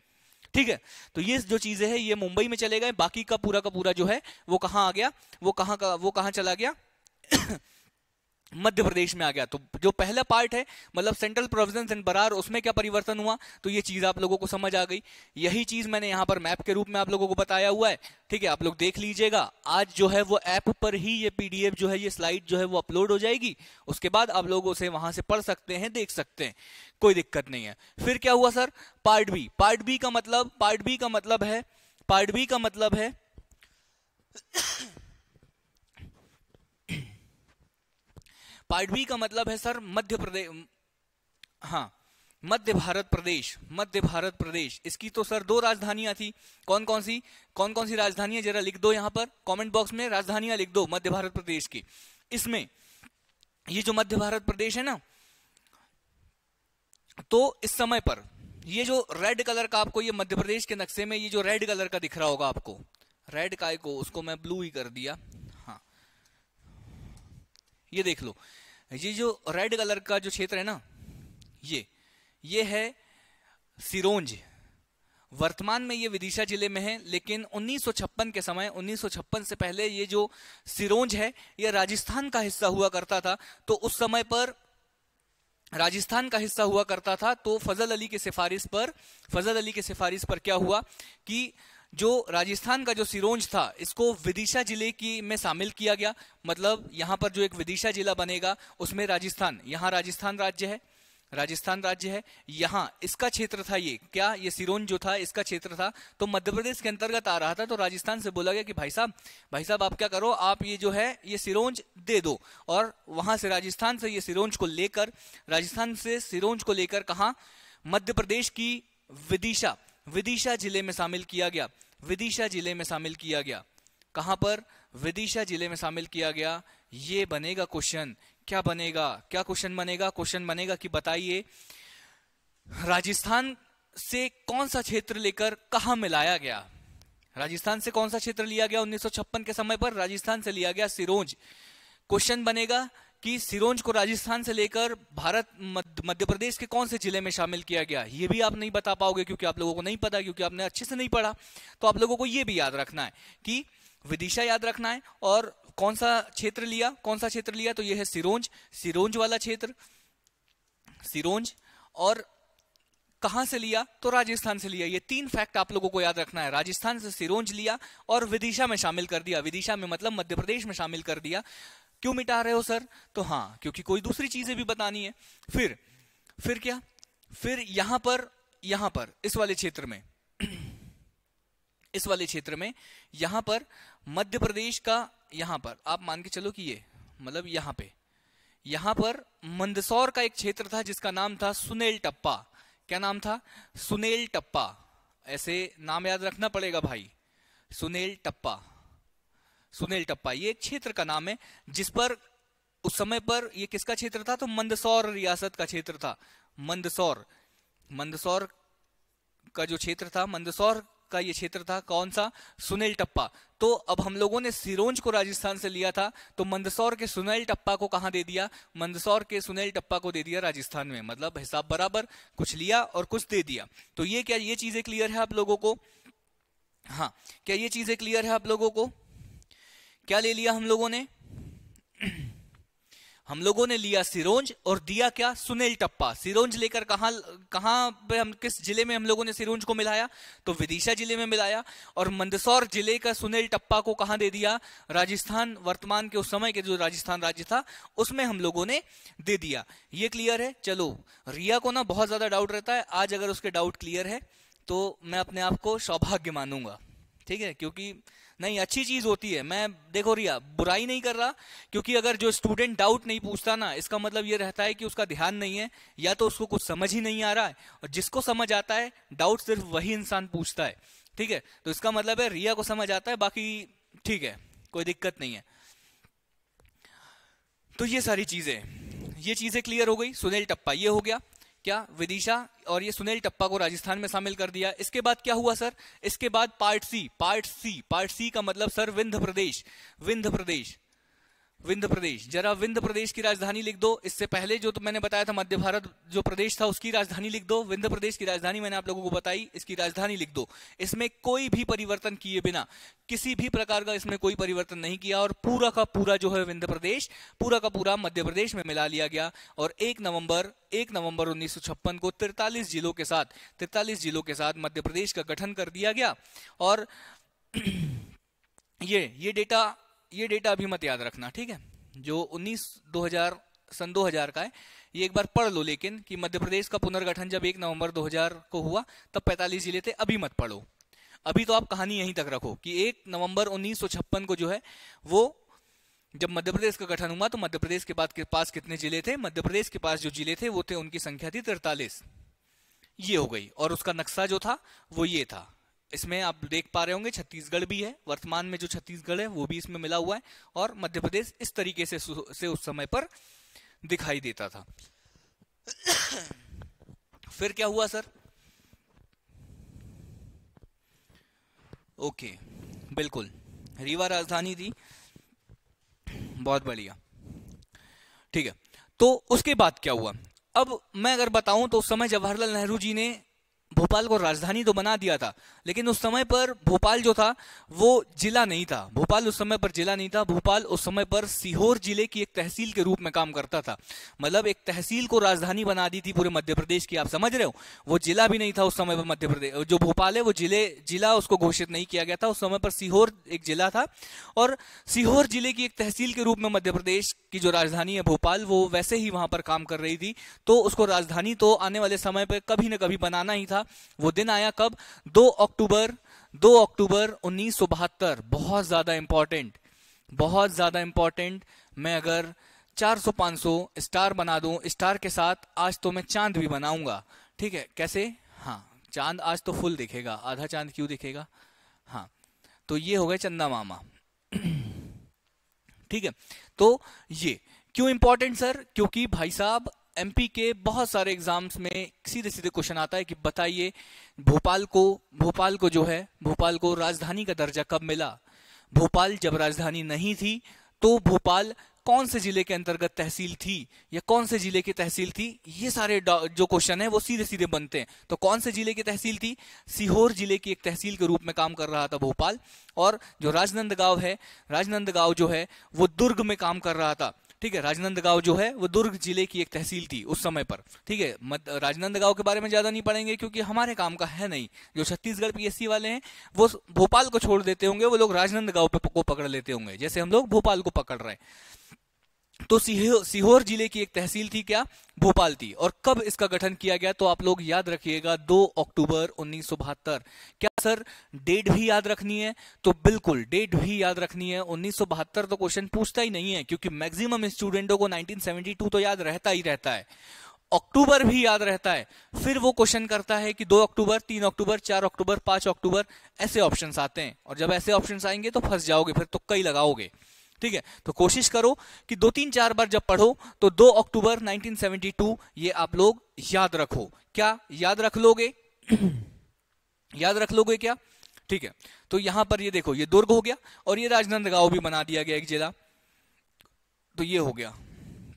ठीक है। तो ये जो चीजें हैं ये मुंबई में चले गए, बाकी का पूरा जो है वो कहां आ गया, वो कहां चला गया मध्य प्रदेश में आ गया। तो जो पहला पार्ट है मतलब सेंट्रल प्रोविंस एंड बरार, उसमें क्या परिवर्तन हुआ, तो ये चीज आप लोगों को समझ आ गई। यही चीज मैंने यहां पर मैप के रूप में आप लोगों को बताया हुआ है, ठीक है, आप लोग देख लीजिएगा। आज जो है वो ऐप पर ही ये पीडीएफ जो है, ये स्लाइड जो है वो अपलोड हो जाएगी, उसके बाद आप लोग उसे वहां से पढ़ सकते हैं, देख सकते हैं, कोई दिक्कत नहीं है। फिर क्या हुआ sir, part B. Part B का मतलब है पार्ट बी का मतलब है सर मध्य प्रदेश, हाँ मध्य भारत प्रदेश। इसकी तो सर दो राजधानियां थी, कौन कौन सी राजधानियां जरा लिख दो यहां पर कमेंट बॉक्स में, राजधानियां लिख दो मध्य भारत प्रदेश की। इसमें ये जो मध्य भारत प्रदेश है ना, तो इस समय पर ये जो रेड कलर का आपको ये मध्य प्रदेश के नक्शे में ये जो रेड कलर का दिख रहा होगा आपको, रेड काय को उसको मैं ब्लू ही कर दिया, हाँ ये देख लो, ये जो रेड कलर का जो क्षेत्र है ना, ये है सिरोंज। वर्तमान में ये विदिशा जिले में है, लेकिन 1956 के समय, 1956 से पहले ये जो सिरोंज है ये राजस्थान का हिस्सा हुआ करता था। तो उस समय पर राजस्थान का हिस्सा हुआ करता था, तो फजल अली की सिफारिश पर क्या हुआ कि जो राजस्थान का जो सिरोंज था इसको विदिशा जिले की में शामिल किया गया। मतलब यहां पर जो एक विदिशा जिला बनेगा उसमें राजस्थान, यहां राजस्थान राज्य है, यहां इसका क्षेत्र था, ये सिरोंज जो था इसका क्षेत्र था, तो मध्य प्रदेश के अंतर्गत आ रहा था। तो राजस्थान से बोला गया कि भाई साहब आप क्या करो, आप ये जो है ये सिरोंज दे दो, और वहां से राजस्थान से ये सिरोंज को लेकर कहां, मध्य प्रदेश की विदिशा जिले में शामिल किया गया, कहां पर, विदिशा जिले में शामिल किया गया। ये बनेगा क्वेश्चन, क्या क्वेश्चन बनेगा कि बताइए राजस्थान से कौन सा क्षेत्र लेकर कहां मिलाया गया, राजस्थान से कौन सा क्षेत्र लिया गया 1956 के समय पर, राजस्थान से लिया गया सिरोंज। क्वेश्चन बनेगा कि सिरोंज को राजस्थान से लेकर मध्य प्रदेश के कौन से जिले में शामिल किया गया। ये भी आप नहीं बता पाओगे क्योंकि आप लोगों को नहीं पता, क्योंकि आपने अच्छे से नहीं पढ़ा। तो आप लोगों को ये भी याद रखना है कि विदिशा याद रखना है, और कौन सा क्षेत्र लिया, तो ये है सिरोंज वाला क्षेत्र, और कहां से लिया, तो राजस्थान से लिया। ये तीन फैक्ट आप लोगों को याद रखना है, राजस्थान से सिरोंज लिया और विदिशा में शामिल कर दिया, विदिशा में मतलब मध्य प्रदेश में शामिल कर दिया। क्यों मिटा रहे हो सर, तो हाँ क्योंकि कोई दूसरी चीजें भी बतानी है। फिर क्या, फिर यहां पर इस वाले क्षेत्र में यहां पर मध्य प्रदेश का, यहां पर आप मान के चलो कि ये मतलब यहां पर मंदसौर का एक क्षेत्र था जिसका नाम था सुनेल टप्पा। क्या नाम था, सुनेल टप्पा, ऐसे नाम याद रखना पड़ेगा भाई, सुनेल टप्पा ये एक क्षेत्र का नाम है, जिस पर उस समय पर ये किसका क्षेत्र था, तो मंदसौर रियासत का क्षेत्र था। मंदसौर का जो क्षेत्र था, मंदसौर का ये क्षेत्र था, कौन सा, सुनेल टप्पा। तो अब हम लोगों ने सिरोंज को राजस्थान से लिया था, तो मंदसौर के सुनेल टप्पा को कहां दे दिया, मंदसौर के सुनेल टप्पा को दे दिया राजस्थान में। मतलब हिसाब बराबर, कुछ लिया और कुछ दे दिया। तो ये क्या, ये चीजें क्लियर है आप लोगों को, हाँ क्या ये चीजें क्लियर है आप लोगों को, क्या ले लिया हम लोगों ने, हम लोगों ने लिया सिरोंज और दिया क्या, सुनेल टप्पा। सिरोंज लेकर कहां पे, हम किस जिले में हम लोगों ने सिरोंज को मिलाया, तो विदिशा जिले में मिलाया। और मंदसौर जिले का सुनेल टप्पा को कहां दे दिया, राजस्थान, वर्तमान के उस समय के जो राजस्थान राज्य था उसमें हम लोगों ने दे दिया। ये क्लियर है। चलो, रिया को ना बहुत ज्यादा डाउट रहता है, आज अगर उसके डाउट क्लियर है तो मैं अपने आप को सौभाग्य मानूंगा, ठीक है, क्योंकि नहीं, अच्छी चीज होती है। मैं, देखो रिया, बुराई नहीं कर रहा, क्योंकि अगर जो स्टूडेंट डाउट नहीं पूछता ना, इसका मतलब ये रहता है कि उसका ध्यान नहीं है, या तो उसको कुछ समझ ही नहीं आ रहा है। और जिसको समझ आता है, डाउट सिर्फ वही इंसान पूछता है, ठीक है। तो इसका मतलब है रिया को समझ आता है, बाकी ठीक है, कोई दिक्कत नहीं है। तो ये सारी चीजें क्लियर हो गई। सुनील टप्पा ये हो गया क्या, विदिशा, और ये सुनील टप्पा को राजस्थान में शामिल कर दिया। इसके बाद क्या हुआ सर, इसके बाद पार्ट सी का मतलब सर विंध्य प्रदेश। जरा विंध्य प्रदेश की राजधानी लिख दो। इससे पहले जो तो मैंने बताया था मध्य भारत जो प्रदेश था उसकी राजधानी लिख दो। विंध्य प्रदेश की राजधानी मैंने आप लोगों को बताई, इसकी राजधानी लिख दो। इसमें कोई भी परिवर्तन किए बिना, किसी भी प्रकार का इसमें कोई परिवर्तन नहीं किया, और पूरा का पूरा जो है विंध्य प्रदेश पूरा का पूरा मध्य प्रदेश में मिला लिया गया। और 1 नवंबर 1956 को 43 जिलों के साथ मध्य प्रदेश का गठन कर दिया गया। और ये डेटा अभी मत याद रखना, ठीक है, जो 2000 का है, ये एक बार पढ़ लो, लेकिन कि मध्य प्रदेश का पुनर्गठन जब 1 नवंबर 2000 को हुआ तब 45 जिले थे। अभी मत पढ़ो, अभी तो आप कहानी यहीं तक रखो कि 1 नवंबर 1956 को जो है वो जब मध्य प्रदेश का गठन हुआ तो मध्य प्रदेश के पास कितने जिले थे, मध्य प्रदेश के पास जो जिले थे वो थे, उनकी संख्या थी 43। ये हो गई। और उसका नक्शा जो था वो ये था। इसमें आप देख पा रहे होंगे छत्तीसगढ़ भी है, वर्तमान में जो छत्तीसगढ़ है वो भी इसमें मिला हुआ है, और मध्य प्रदेश इस तरीके से उस समय पर दिखाई देता था। फिर क्या हुआ सर, ओके, बिल्कुल, रीवा राजधानी थी, बहुत बढ़िया, ठीक है। तो उसके बाद क्या हुआ, अब मैं अगर बताऊं तो उस समय जवाहरलाल नेहरू जी ने भोपाल को राजधानी तो बना दिया था, लेकिन उस समय पर भोपाल जो था वो जिला नहीं था। भोपाल उस समय पर जिला नहीं था। भोपाल उस समय पर सीहोर जिले की एक तहसील के रूप में काम करता था। मतलब एक तहसील को राजधानी बना दी थी पूरे मध्य प्रदेश की, आप समझ रहे हो। वो जिला भी नहीं था उस समय पर। मध्य प्रदेश जो भोपाल है वो जिला उसको घोषित नहीं किया गया था। उस समय पर सीहोर एक जिला था, और सीहोर जिले की एक तहसील के रूप में मध्य प्रदेश की जो राजधानी है भोपाल, वो वैसे ही वहां पर काम कर रही थी। तो उसको राजधानी तो आने वाले समय पर कभी ना कभी बनाना ही था। वो दिन आया कब, 2 अक्टूबर 1972। बहुत ज्यादा इंपॉर्टेंट। मैं अगर 400-500 स्टार बना दूं, स्टार के साथ आज तो मैं चांद भी बनाऊंगा, ठीक है। कैसे, हाँ, चांद आज तो फुल दिखेगा, आधा चांद क्यों दिखेगा, हाँ, तो ये हो गए चंदा मामा, ठीक है। तो ये क्यों इंपॉर्टेंट सर, क्योंकि भाई साहब एमपी के बहुत सारे एग्जाम्स में सीधे सीधे क्वेश्चन आता है कि बताइए भोपाल को जो है, भोपाल को राजधानी का दर्जा कब मिला। भोपाल जब राजधानी नहीं थी तो भोपाल कौन से जिले के अंतर्गत तहसील थी, या कौन से जिले की तहसील थी। ये सारे जो क्वेश्चन है वो सीधे सीधे बनते हैं। तो कौन से जिले की तहसील थी, सीहोर जिले की एक तहसील के रूप में काम कर रहा था भोपाल। और जो राजनांदगांव जो है वो दुर्ग में काम कर रहा था, ठीक है। राजनांदगांव जो है वो दुर्ग जिले की एक तहसील थी उस समय पर, ठीक है। राजनांदगांव के बारे में ज्यादा नहीं पढ़ेंगे क्योंकि हमारे काम का है नहीं। जो छत्तीसगढ़ पीएससी वाले हैं वो भोपाल को छोड़ देते होंगे, वो लोग राजनांदगांव को पकड़ लेते होंगे, जैसे हम लोग भोपाल को पकड़ रहे हैं। तो सीहोर जिले की एक तहसील थी क्या, भोपाल थी। और कब इसका गठन किया गया, तो आप लोग याद रखिएगा 2 अक्टूबर 1972। क्या सर डेट भी याद रखनी है, तो बिल्कुल डेट भी याद रखनी है। 1972 तो क्वेश्चन पूछता ही नहीं है, क्योंकि मैक्सिमम स्टूडेंटों को 1972 तो याद रहता ही रहता है, अक्टूबर भी याद रहता है। फिर वो क्वेश्चन करता है कि 2 अक्टूबर, 3 अक्टूबर, 4 अक्टूबर, 5 अक्टूबर, ऐसे ऑप्शंस आते हैं। और जब ऐसे ऑप्शंस आएंगे तो फंस जाओगे, फिर तुक्का ही लगाओगे, ठीक है। तो कोशिश करो कि 2-3-4 बार जब पढ़ो तो 2 अक्टूबर 1972 ये आप लोग याद रखो। क्या याद रख लोगे? याद रख लोगे क्या? ठीक है। तो यहां पर ये देखो, ये दुर्ग हो गया, और ये राजनांदगांव भी बना दिया गया एक जिला। तो ये हो गया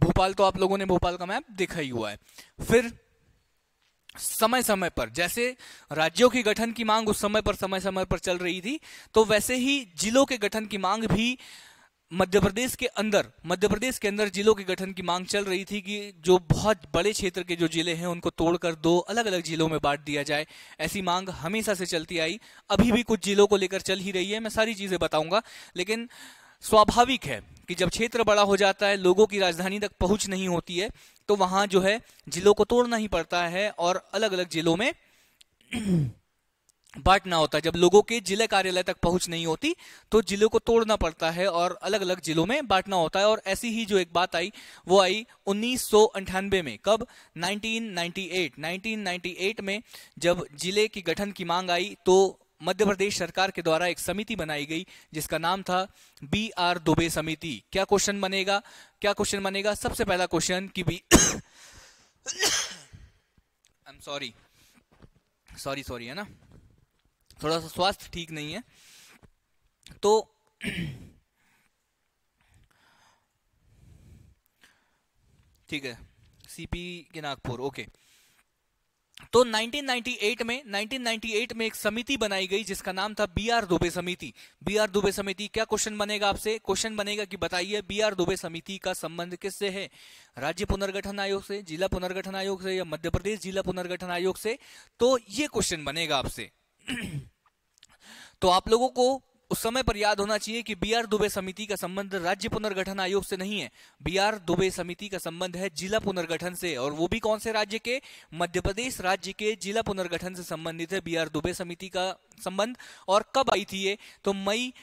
भोपाल। तो आप लोगों ने भोपाल का मैप देखा ही हुआ है। फिर समय समय पर जैसे राज्यों की गठन की मांग उस समय पर चल रही थी, तो वैसे ही जिलों के गठन की मांग भी मध्य प्रदेश के अंदर जिलों के गठन की मांग चल रही थी कि जो बहुत बड़े क्षेत्र के जो जिले हैं उनको तोड़कर दो अलग अलग जिलों में बांट दिया जाए। ऐसी मांग हमेशा से चलती आई, अभी भी कुछ जिलों को लेकर चल ही रही है। मैं सारी चीजें बताऊंगा, लेकिन स्वाभाविक है कि जब क्षेत्र बड़ा हो जाता है, लोगों की राजधानी तक पहुंच नहीं होती है, तो वहां जो है जिलों को तोड़ना ही पड़ता है और अलग अलग जिलों में बांटना होता है। जब लोगों के जिला कार्यालय तक पहुंच नहीं होती तो जिलों को तोड़ना पड़ता है और अलग अलग जिलों में बांटना होता है। और ऐसी ही जो एक बात आई वो आई 1998 में। कब? 1998 में जब जिले की गठन की मांग आई तो मध्य प्रदेश सरकार के द्वारा एक समिति बनाई गई जिसका नाम था BR दुबे समिति। क्या क्वेश्चन बनेगा? सबसे पहला क्वेश्चन कि आई एम सॉरी है ना, थोड़ा सा स्वास्थ्य ठीक नहीं है तो ठीक है, CP के नागपुर, ओके। तो 1998 में एक समिति बनाई गई जिसका नाम था BR दुबे समिति। BR दुबे समिति, क्या क्वेश्चन बनेगा आपसे? क्वेश्चन बनेगा कि बताइए BR दुबे समिति का संबंध किससे है? राज्य पुनर्गठन आयोग से, जिला पुनर्गठन आयोग से, या मध्य प्रदेश जिला पुनर्गठन आयोग से? तो ये क्वेश्चन बनेगा आपसे। तो आप लोगों को उस समय पर याद होना चाहिए कि BR दुबे समिति का संबंध राज्य पुनर्गठन आयोग से नहीं है। BR दुबे समिति का संबंध है जिला पुनर्गठन से, और वो भी कौन से राज्य के? मध्य प्रदेश राज्य के जिला पुनर्गठन से संबंधित है BR दुबे समिति का संबंध। और कब आई थी ये? तो मई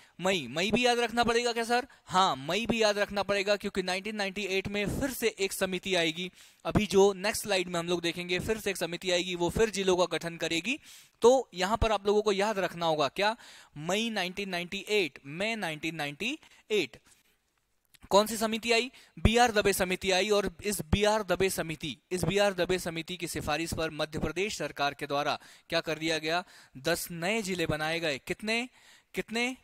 भी याद रखना पड़ेगा क्या सर? हाँ, मई भी याद रखना पड़ेगा, क्योंकि 1998 में फिर से एक समिति आएगी। अभी जो नेक्स्ट स्लाइड में हम लोग देखेंगे, फिर से एक समिति आएगी, वो फिर जिलों का गठन करेगी। तो यहां पर आप लोगों को याद रखना होगा क्या? मई 1998। कौन सी समिति आई? BR दुबे समिति आई। और इस BR दुबे समिति की सिफारिश पर मध्य प्रदेश सरकार के द्वारा क्या कर दिया गया? 10 नए जिले बनाए गए। कितने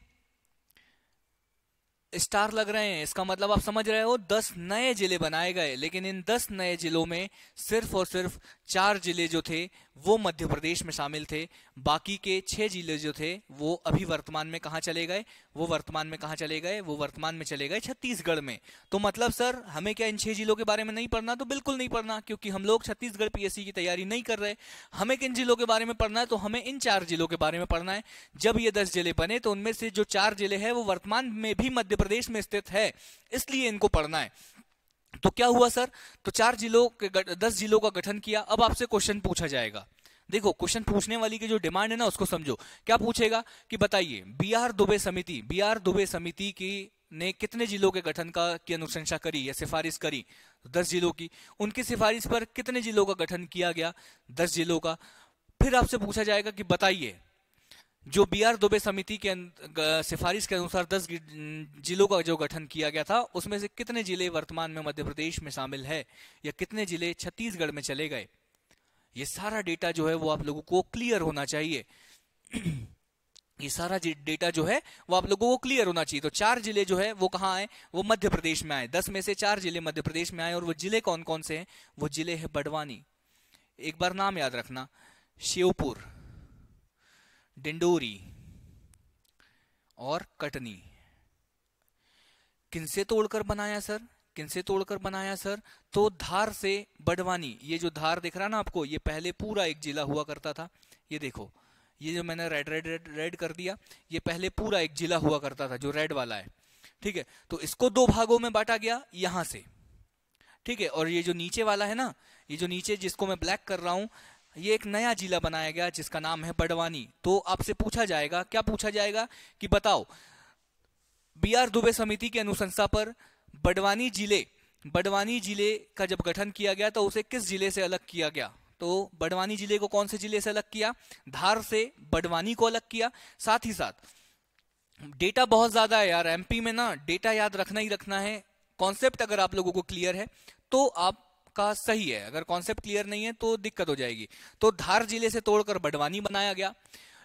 स्टार लग रहे हैं? इसका मतलब आप समझ रहे हो, 10 नए जिले बनाए गए। लेकिन इन 10 नए जिलों में सिर्फ और सिर्फ 4 जिले जो थे वो मध्य प्रदेश में शामिल थे। बाकी के 6 जिले जो थे वो अभी वर्तमान में कहां चले गए? वो वर्तमान में चले गए छत्तीसगढ़ में। तो मतलब सर हमें क्या इन 6 जिलों के बारे में नहीं पढ़ना? तो बिल्कुल नहीं पढ़ना, क्योंकि हम लोग छत्तीसगढ़ PSC की तैयारी नहीं कर रहे। हमें किन जिलों के बारे में पढ़ना है? तो हमें इन 4 जिलों के बारे में पढ़ना है। जब ये 10 जिले बने तो उनमें से जो 4 जिले हैं वो वर्तमान में भी मध्य प्रदेश में स्थित है, इसलिए इनको पढ़ना है। तो क्या हुआ सर? तो 10 जिलों का गठन किया। अब आपसे क्वेश्चन पूछा जाएगा। देखो, क्वेश्चन पूछने वाली की जो डिमांड है ना, उसको समझो। क्या पूछेगा कि बताइए BR दुबे समिति की ने कितने जिलों के गठन की अनुशंसा करी या सिफारिश करी? 10 जिलों की। उनकी सिफारिश पर कितने जिलों का गठन किया गया? 10 जिलों का। फिर आपसे पूछा जाएगा कि बताइए जो BR दुबे समिति के सिफारिश के अनुसार 10 जिलों का जो गठन किया गया था उसमें से कितने जिले वर्तमान में मध्य प्रदेश में शामिल है, या कितने जिले छत्तीसगढ़ में चले गए? ये सारा डेटा जो है वो आप लोगों को क्लियर होना चाहिए। ये सारा डेटा जो है वो आप लोगों को क्लियर होना चाहिए। तो 4 जिले जो है वो कहाँ आए? वो मध्य प्रदेश में आए। 10 में से 4 जिले मध्य प्रदेश में आए। और वो जिले कौन कौन से हैं? वो जिले हैं बड़वानी, एक बार नाम याद रखना, श्योपुर, डिंडोरी और कटनी। किनसे तोड़कर बनाया सर? तो धार से बड़वानी। ये जो धार दिख रहा ना आपको, ये पहले पूरा एक जिला हुआ करता था। ये देखो, ये जो मैंने रेड कर दिया, ये पहले पूरा एक जिला हुआ करता था, जो रेड वाला है। ठीक है, तो इसको 2 भागों में बांटा गया यहां से। ठीक है, और ये जो नीचे वाला है ना, ये जो नीचे जिसको मैं ब्लैक कर रहा हूं, ये एक नया जिला बनाया गया जिसका नाम है बड़वानी। तो आपसे पूछा जाएगा, क्या पूछा जाएगा कि बताओ BR दुबे समिति की अनुशंसा पर बड़वानी जिले का जब गठन किया गया तो उसे किस जिले से अलग किया गया? तो बड़वानी जिले को कौन से जिले से अलग किया? धार से बड़वानी को अलग किया। साथ ही साथ डेटा बहुत ज्यादा है यार, MP में ना डेटा याद रखना ही रखना है। कॉन्सेप्ट अगर आप लोगों को क्लियर है तो आपका सही है, अगर कॉन्सेप्ट क्लियर नहीं है तो दिक्कत हो जाएगी। तो धार जिले से तोड़कर बड़वानी बनाया गया।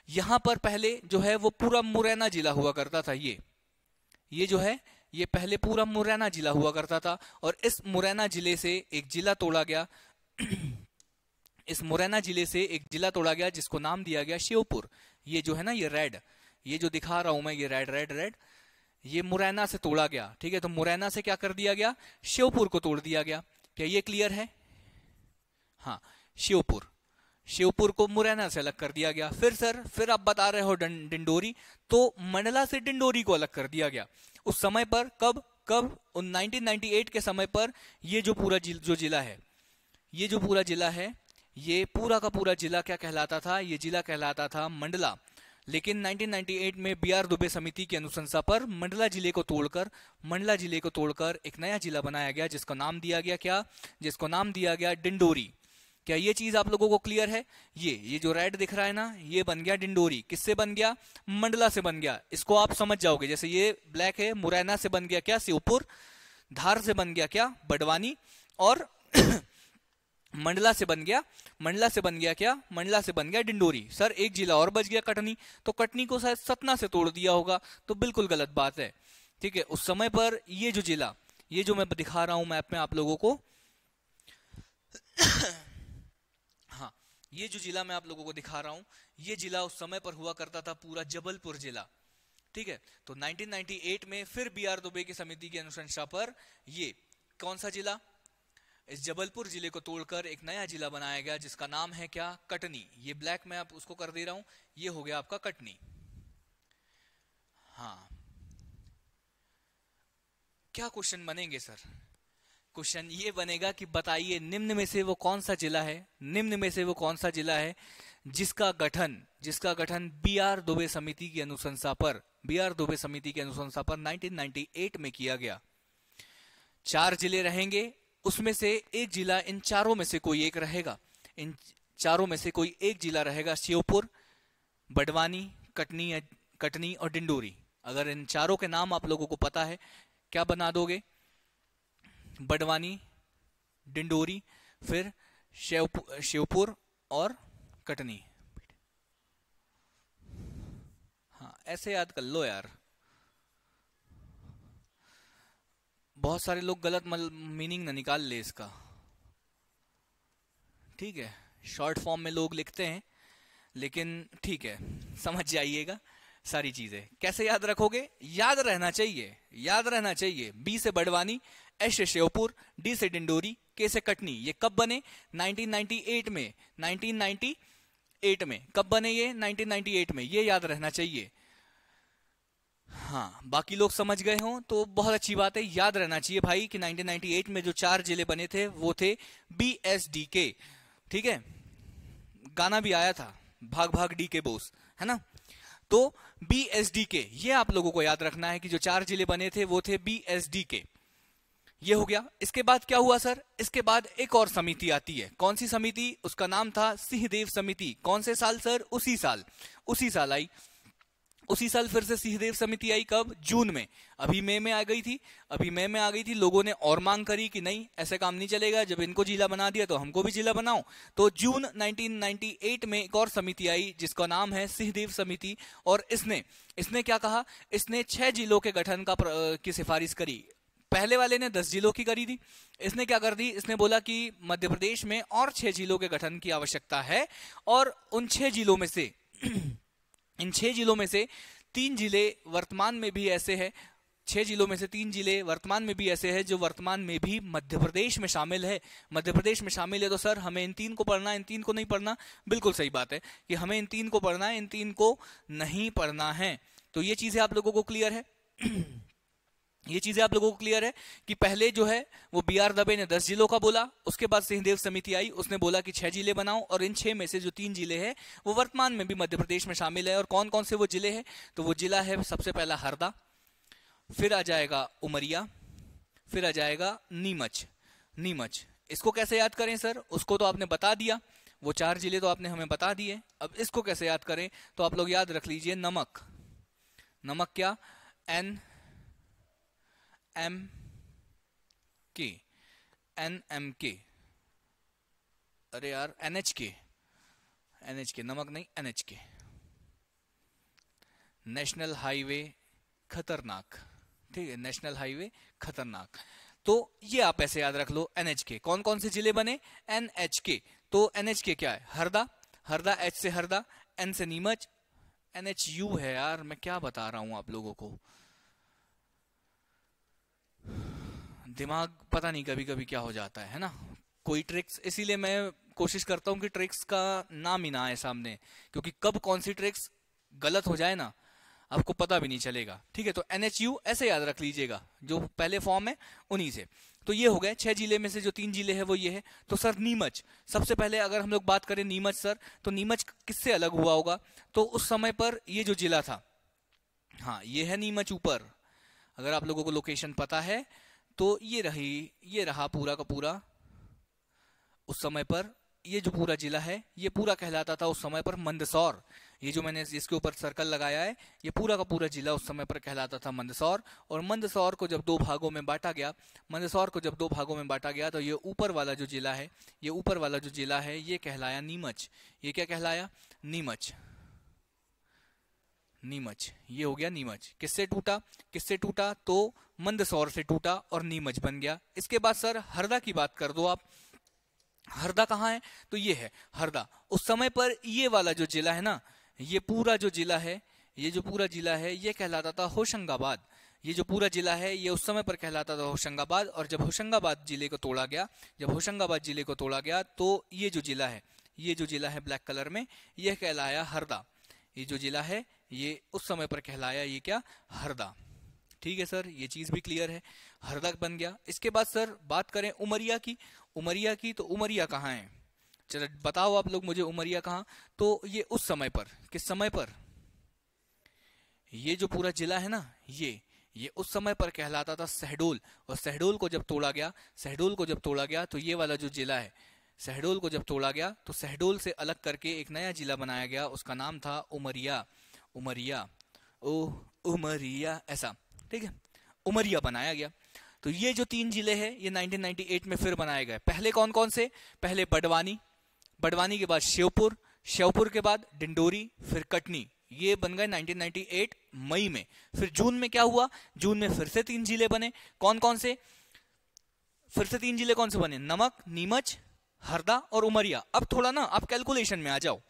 यहां पर पहले जो है वो पूरा मुरैना जिला हुआ करता था। ये जो है ये पहले पूरा मुरैना जिला हुआ करता था, और इस मुरैना जिले से एक जिला तोड़ा गया इस मुरैना जिले से एक जिला तोड़ा गया जिसको नाम दिया गया श्योपुर। ये जो है ना, ये रेड, ये जो दिखा रहा हूं मैं, ये रेड, ये मुरैना से तोड़ा गया, ठीक है। तो मुरैना से क्या कर दिया गया, श्योपुर को तोड़ दिया गया। क्या ये क्लियर है? हाँ, श्योपुर, श्योपुर को मुरैना से अलग कर दिया गया। फिर सर, फिर आप बता रहे हो डिंडोरी, तो मंडला से डिंडोरी को अलग कर दिया गया उस समय पर। कब कब 1998 के समय पर। ये जो पूरा जो जिला है, ये जो पूरा जिला है, ये पूरा का पूरा जिला क्या कहलाता था, ये जिला कहलाता था मंडला। लेकिन 1998 में बी.आर. दुबे समिति की अनुशंसा पर मंडला जिले को तोड़कर एक नया जिला बनाया गया, जिसका नाम दिया गया क्या, जिसको नाम दिया गया डिंडोरी। क्या ये चीज आप लोगों को क्लियर है? ये जो रेड दिख रहा है ना, ये बन गया डिंडोरी। किससे बन गया? मंडला से बन गया। इसको आप समझ जाओगे। जैसे ये ब्लैक है, मुरैना से बन गया क्या, श्योपुर। धार से बन गया क्या, बड़वानी। और मंडला से बन गया क्या, मंडला से बन गया डिंडोरी। सर एक जिला और बच गया, कटनी। तो कटनी को शायद सतना से तोड़ दिया होगा, तो बिल्कुल गलत बात है, ठीक है। उस समय पर ये जो जिला, ये जो मैं दिखा रहा हूं मैप में आप लोगों को हाँ, ये जो जिला मैं आप लोगों को दिखा रहा हूं, ये जिला उस समय पर हुआ करता था पूरा जबलपुर जिला, ठीक है। तो 1998 में फिर बी.आर. दुबे की समिति की अनुशंसा पर ये कौन सा जिला, इस जबलपुर जिले को तोड़कर एक नया जिला बनाया गया, जिसका नाम है क्या, कटनी। ये ब्लैक में आप उसको कर दे रहा हूं, ये हो गया आपका कटनी। हाँ, क्या क्वेश्चन बनेंगे सर? क्वेश्चन ये बनेगा कि बताइए निम्न में से वो कौन सा जिला है, निम्न में से वो कौन सा जिला है जिसका गठन बी.आर. दुबे समिति की अनुशंसा पर 1998 में किया गया। 4 जिले रहेंगे, उसमें से एक जिला, इन चारों में से कोई एक रहेगा, इन चारों में से कोई एक जिला रहेगा, श्योपुर, बड़वानी, कटनी और डिंडोरी। अगर इन चारों के नाम आप लोगों को पता है, क्या बना दोगे? बड़वानी, डिंडोरी, फिर श्योपुर और कटनी। हाँ, ऐसे याद कर लो यार। बहुत सारे लोग गलत मीनिंग ना निकाल ले इसका, ठीक है। शॉर्ट फॉर्म में लोग लिखते हैं, लेकिन ठीक है, समझ जाइएगा सारी चीजें। कैसे याद रखोगे? याद रहना चाहिए। बी से बड़वानी, एस से श्योपुर, डी से डिंडोरी, के से कटनी। ये कब बने? 1998 में। कब बने ये? 1998 में। ये याद रहना चाहिए। हाँ, बाकी लोग समझ गए हों तो बहुत अच्छी बात है। याद रहना चाहिए भाई कि 1998 में जो 4 जिले बने थे वो थे BSDK, ठीक है। गाना भी आया था, भाग भाग डी के बोस, है ना। तो BSDK, ये आप लोगों को याद रखना है कि जो 4 जिले बने थे वो थे BSDK। ये हो गया। इसके बाद क्या हुआ सर? इसके बाद एक और समिति आती है। कौन सी समिति? उसका नाम था सिंहदेव समिति। कौन से साल सर? उसी साल आई। उसी साल फिर से सिंहदेव समिति आई। कब? जून में। अभी मई में आ गई थी। लोगों ने और मांग करी कि नहीं, ऐसे काम नहीं चलेगा, जब इनको जिला बना दिया तो हमको भी जिला बनाओ। तो जून 1998 में एक और समिति आई जिसका नाम है सिंहदेव समिति। और इसने क्या कहा? इसने 6 जिलों के गठन की सिफारिश करी। पहले वाले ने 10 जिलों की करी थी, इसने क्या कर दी? इसने बोला कि मध्य प्रदेश में और 6 जिलों के गठन की आवश्यकता है, और उन 6 जिलों में से इन 6 जिलों में से 3 जिले वर्तमान में भी ऐसे हैं। 6 जिलों में से 3 जिले वर्तमान में भी ऐसे हैं जो वर्तमान में भी मध्य प्रदेश में शामिल है। तो सर हमें इन 3 को पढ़ना, इन 3 को नहीं पढ़ना? बिल्कुल सही बात है कि हमें इन 3 को पढ़ना है, इन 3 को नहीं पढ़ना है। तो ये चीजें आप लोगों को क्लियर है? ये चीजें आप लोगों को क्लियर है कि पहले जो है वो बी.आर. दबे ने 10 जिलों का बोला, उसके बाद सिंहदेव समिति आई, उसने बोला कि 6 जिले बनाओ, और इन 6 में से जो 3 जिले हैं वो वर्तमान में भी मध्य प्रदेश में शामिल है। और कौन कौन से वो जिले हैं? तो वो जिला है सबसे पहला हरदा, फिर आ जाएगा उमरिया, फिर आ जाएगा नीमच। इसको कैसे याद करें सर? उसको तो आपने बता दिया, वो 4 जिले तो आपने हमें बता दिए। अब इसको कैसे याद करें? तो आप लोग याद रख लीजिए नमक क्या? NMK। अरे यार NHK, नमक नहीं, NHK, नेशनल हाईवे खतरनाक, ठीक है, नेशनल हाईवे खतरनाक। तो ये आप ऐसे याद रख लो NHK। कौन कौन से जिले बने? NHK। तो NHK क्या है? हरदा, H से हरदा, N से नीमच, NHU है यार, मैं क्या बता रहा हूं आप लोगों को। दिमाग पता नहीं कभी कभी क्या हो जाता है ना, कोई ट्रिक्स, इसीलिए मैं कोशिश करता हूँ कि ट्रिक्स का नाम ही ना आए सामने, क्योंकि कब कौन सी ट्रिक्स गलत हो जाए ना, आपको पता भी नहीं चलेगा। ठीक है, तो NHU ऐसे याद रख लीजिएगा, जो पहले फॉर्म है उन्हीं से। तो ये हो गए 6 जिले में से जो 3 जिले हैं वो ये है। तो सर नीमच, सबसे पहले अगर हम लोग बात करें नीमच सर, तो नीमच किससे अलग हुआ होगा? तो उस समय पर ये जो जिला था, हाँ ये है नीमच ऊपर, अगर आप लोगों को लोकेशन पता है तो ये रहा पूरा का पूरा। उस समय पर ये जो पूरा जिला है ये पूरा कहलाता था उस समय पर मंदसौर। ये जो मैंने इसके ऊपर सर्कल लगाया है, ये पूरा का पूरा जिला उस समय पर कहलाता था मंदसौर। और मंदसौर को जब 2 भागों में बांटा गया, मंदसौर को जब 2 भागों में बांटा गया, तो ये ऊपर वाला जो जिला है, ये ऊपर वाला जो जिला है ये कहलाया नीमच। ये क्या कहलाया? नीमच। नीमच, ये हो गया नीमच। किससे टूटा? किससे टूटा? तो मंदसौर से टूटा और नीमच बन गया। इसके बाद सर हरदा की बात कर दो आप। हरदा कहाँ है? तो ये है हरदा। उस समय पर ये वाला जो जिला है ना, ये पूरा जो जिला है, ये जो पूरा जिला है ये कहलाता था होशंगाबाद। ये जो पूरा जिला है ये उस समय पर कहलाता था होशंगाबाद। और जब होशंगाबाद जिले को तोड़ा गया, जब होशंगाबाद जिले को तोड़ा गया, तो ये जो जिला है, ये जो जिला है ब्लैक कलर में, यह कहलाया हरदा। ये जो जिला है ये उस समय पर कहलाया ये क्या? हरदा। ठीक है सर, ये चीज भी क्लियर है, हरदा बन गया। इसके बाद सर बात करें उमरिया की। उमरिया की, तो उमरिया कहाँ है? चलो बताओ आप लोग मुझे, उमरिया कहाँ? तो ये उस समय पर, किस समय पर? ये जो पूरा जिला है ना, ये उस समय पर कहलाता था शहडोल। और शहडोल को जब तोड़ा गया, शहडोल को जब तोड़ा गया, तो ये वाला जो जिला है, शहडोल को जब तोड़ा गया तो शहडोल से अलग करके एक नया जिला बनाया गया, उसका नाम था उमरिया। उमरिया, ओ उमरिया, ऐसा। ठीक है, उमरिया बनाया गया। तो ये जो 3 जिले हैं ये 1998 में फिर बनाए गए। पहले कौन कौन से? पहले बड़वानी, बड़वानी के बाद श्योपुर, श्योपुर के बाद डिंडोरी, फिर कटनी। ये बन गए 1998 मई में। फिर जून में क्या हुआ? जून में फिर से 3 जिले बने। कौन कौन से? फिर से 3 जिले कौन से बने? नमक, नीमच, हरदा और उमरिया। अब थोड़ा ना आप कैलकुलेशन में आ जाओ,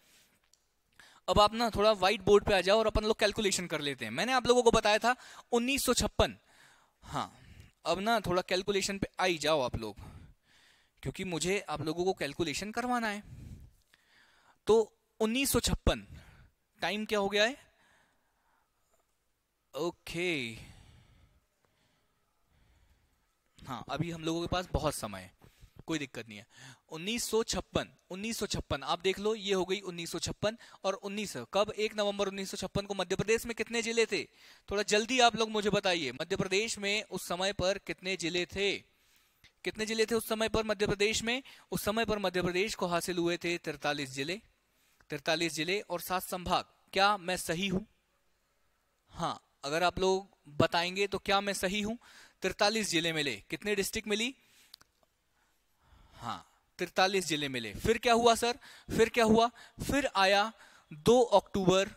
अब आप ना थोड़ा व्हाइट बोर्ड पे आ जाओ और अपन लोग कैलकुलेशन कर लेते हैं। मैंने आप लोगों को बताया था 1956। हाँ, अब ना थोड़ा कैलकुलेशन पे आ ही जाओ आप लोग, क्योंकि मुझे आप लोगों को कैलकुलेशन करवाना है। तो 1956 टाइम क्या हो गया है? ओके, हाँ अभी हम लोगों के पास बहुत समय है, कोई दिक्कत नहीं है। 1956 आप देख लो, ये हो गई 1956। और 19 कब? 1 नवंबर 1956 को मध्य प्रदेश में कितने जिले थे? थोड़ा जल्दी आप लोग मुझे बताइए, मध्य प्रदेश में उस समय पर कितने जिले थे? कितने जिले थे उस समय पर मध्य प्रदेश में? उस समय पर मध्य प्रदेश को हासिल हुए थे 43 जिले, 43 जिले और 7 संभाग। क्या मैं सही हूं? हाँ, अगर आप लोग बताएंगे तो क्या मैं सही हूं? 43 जिले मिले। कितने डिस्ट्रिक्ट मिली? हाँ, 43 जिले मिले। फिर क्या हुआ सर? फिर क्या हुआ? फिर आया 2 अक्टूबर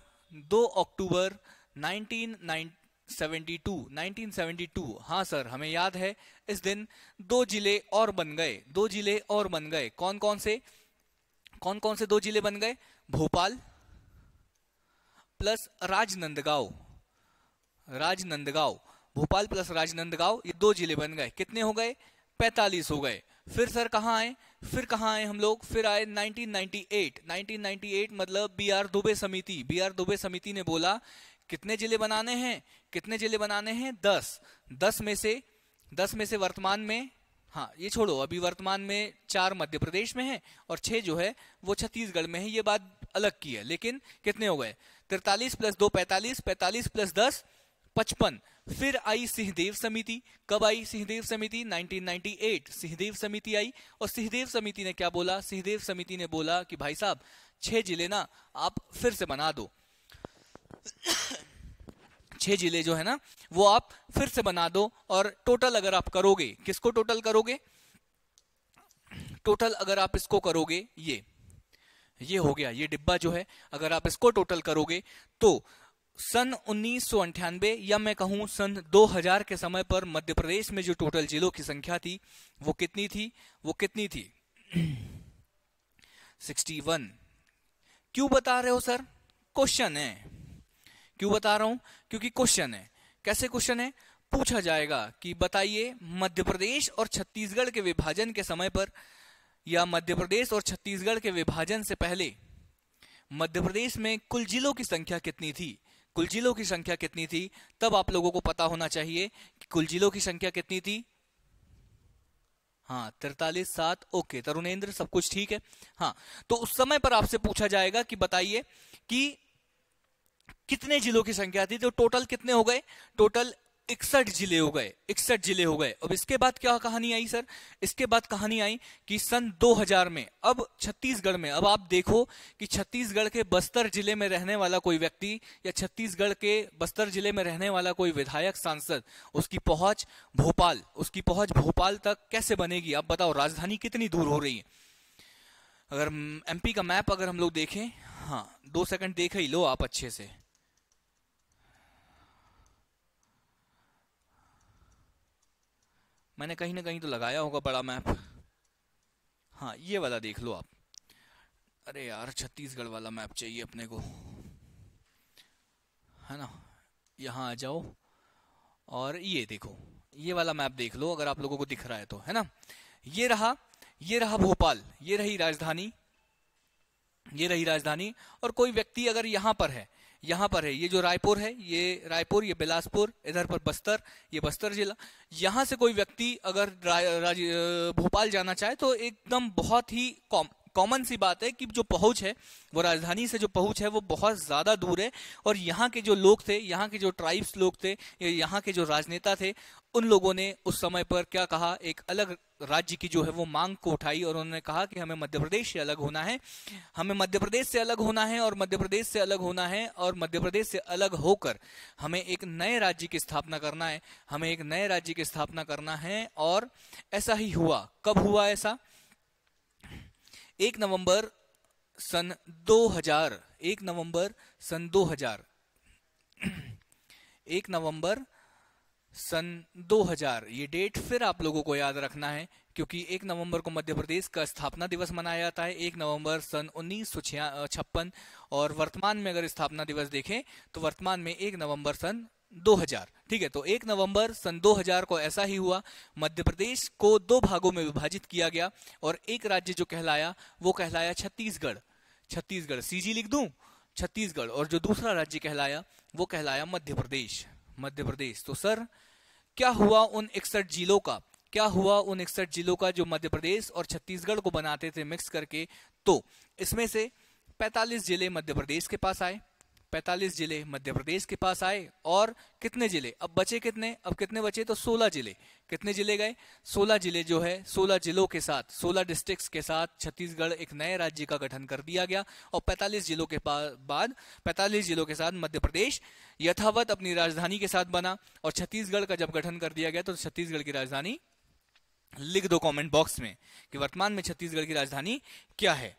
1972। हाँ सर, हमें याद है इस दिन 2 जिले और बन गए, 2 जिले और बन गए। कौन कौन से? कौन कौन से 2 जिले बन गए? भोपाल प्लस राजनंदगांव, राजनंदगांव, भोपाल प्लस राजनंदगांव, ये 2 जिले बन गए। कितने हो गए? 45 हो गए। फिर सर कहाँ आए? फिर कहाँ आए हम लोग? फिर आए 1998 मतलब BR दुबे समिति। BR दुबे समिति ने बोला कितने जिले बनाने हैं? कितने जिले बनाने हैं? 10 में से वर्तमान में, हाँ ये छोड़ो, अभी वर्तमान में 4 मध्य प्रदेश में है और 6 जो है वो छत्तीसगढ़ में है, ये बात अलग की है। लेकिन कितने हो गए? 43 + 2 45, 45 + 10 55। फिर आई सिंहदेव समिति। कब आई सिंहदेव समिति? 1998 सिंहदेव समिति आई। और सिंहदेव समिति ने क्या बोला? सिंहदेव समिति ने बोला कि भाई साहब 6 जिले ना आप फिर से बना दो, 6 जिले जो है ना वो आप फिर से बना दो। और टोटल अगर आप करोगे, किसको टोटल करोगे? टोटल अगर आप इसको करोगे, ये हो गया, ये डिब्बा जो है, अगर आप इसको टोटल करोगे तो सन 1998 या मैं कहूं सन 2000 के समय पर मध्य प्रदेश में जो टोटल जिलों की संख्या थी वो कितनी थी? वो कितनी थी? 61। क्यों बता रहे हो सर? क्वेश्चन है। क्यों बता रहा हूं? क्योंकि क्वेश्चन है। कैसे क्वेश्चन है? पूछा जाएगा कि बताइए मध्य प्रदेश और छत्तीसगढ़ के विभाजन के समय पर, या मध्य प्रदेश और छत्तीसगढ़ के विभाजन से पहले मध्य प्रदेश में कुल जिलों की संख्या कितनी थी, कुल जिलों की संख्या कितनी थी, तब आप लोगों को पता होना चाहिए कि कुल जिलों की संख्या कितनी थी। हाँ 43-7, ओके तरुणेंद्र, सब कुछ ठीक है। हाँ तो उस समय पर आपसे पूछा जाएगा कि बताइए कि कितने जिलों की संख्या थी, तो टोटल कितने हो गए, टोटल 61 जिले हो गए, 61 जिले हो गए। अब इसके बाद क्या कहानी आई सर, इसके बाद कहानी आई कि सन 2000 में अब छत्तीसगढ़ में, अब आप देखो कि छत्तीसगढ़ के बस्तर जिले में रहने वाला कोई व्यक्ति या छत्तीसगढ़ के बस्तर जिले में रहने वाला कोई विधायक सांसद, उसकी पहुंच भोपाल तक कैसे बनेगी। आप बताओ राजधानी कितनी दूर हो रही है। अगर एमपी का मैप अगर हम लोग देखें, हाँ 2 सेकंड देख ही लो आप अच्छे से, मैंने कहीं ना कहीं तो लगाया होगा बड़ा मैप। हाँ ये वाला देख लो आप। अरे यार छत्तीसगढ़ वाला मैप चाहिए अपने को, है ना। यहाँ आ जाओ और ये देखो, ये वाला मैप देख लो अगर आप लोगों को दिख रहा है तो, है ना। ये रहा भोपाल, ये रही राजधानी, ये रही राजधानी। और कोई व्यक्ति अगर यहाँ पर है, ये जो रायपुर है, ये रायपुर, ये बिलासपुर, इधर पर बस्तर, ये बस्तर जिला, यहां से कोई व्यक्ति अगर भोपाल जाना चाहे तो एकदम बहुत ही कॉमन सी बात है कि जो पहुंच है वो राजधानी से जो पहुंच है वो बहुत ज्यादा दूर है। और यहाँ के जो लोग थे, यहाँ के जो ट्राइब्स लोग थे, यहाँ के जो राजनेता थे, उन लोगों ने उस समय पर क्या कहा, एक अलग राज्य की जो है वो मांग को उठाई और उन्होंने कहा कि हमें मध्य प्रदेश से अलग होना है, हमें मध्य प्रदेश से अलग होना है और मध्य प्रदेश से अलग होना है और मध्य प्रदेश से अलग होकर हमें एक नए राज्य की स्थापना करना है, हमें एक नए राज्य की स्थापना करना है। और ऐसा ही हुआ। कब हुआ ऐसा? 1 नवंबर सन 2000, 1 नवंबर सन 2000, 1 नवंबर सन 2000, ये डेट फिर आप लोगों को याद रखना है क्योंकि 1 नवंबर को मध्य प्रदेश का स्थापना दिवस मनाया जाता है, 1 नवंबर सन 1956। और वर्तमान में अगर स्थापना दिवस देखें तो वर्तमान में 1 नवंबर सन 2000, ठीक है। तो 1 नवंबर सन 2000 को ऐसा ही हुआ, मध्य प्रदेश को 2 भागों में विभाजित किया गया और एक राज्य जो कहलाया वो कहलाया छत्तीसगढ़, छत्तीसगढ़, सीजी लिख दूं, छत्तीसगढ़। और जो दूसरा राज्य कहलाया वो कहलाया मध्य प्रदेश, मध्य प्रदेश। तो सर क्या हुआ उन 61 जिलों का, क्या हुआ उन 61 जिलों का जो मध्य प्रदेश और छत्तीसगढ़ को बनाते थे मिक्स करके? तो इसमें से 45 जिले मध्य प्रदेश के पास आए, 45 जिले मध्य प्रदेश के पास आए। और कितने जिले अब बचे, कितने अब कितने बचे? तो 16 जिले। कितने जिले गए? 16 जिले जो है, 16 जिलों के साथ, 16 डिस्ट्रिक्ट्स के साथ छत्तीसगढ़ एक नए राज्य का गठन कर दिया गया। और 45 जिलों के बाद 45 जिलों के साथ मध्य प्रदेश यथावत अपनी राजधानी के साथ बना। और छत्तीसगढ़ का जब गठन कर दिया गया तो छत्तीसगढ़ की राजधानी लिख दो कमेंट बॉक्स में कि वर्तमान में छत्तीसगढ़ की राजधानी क्या है।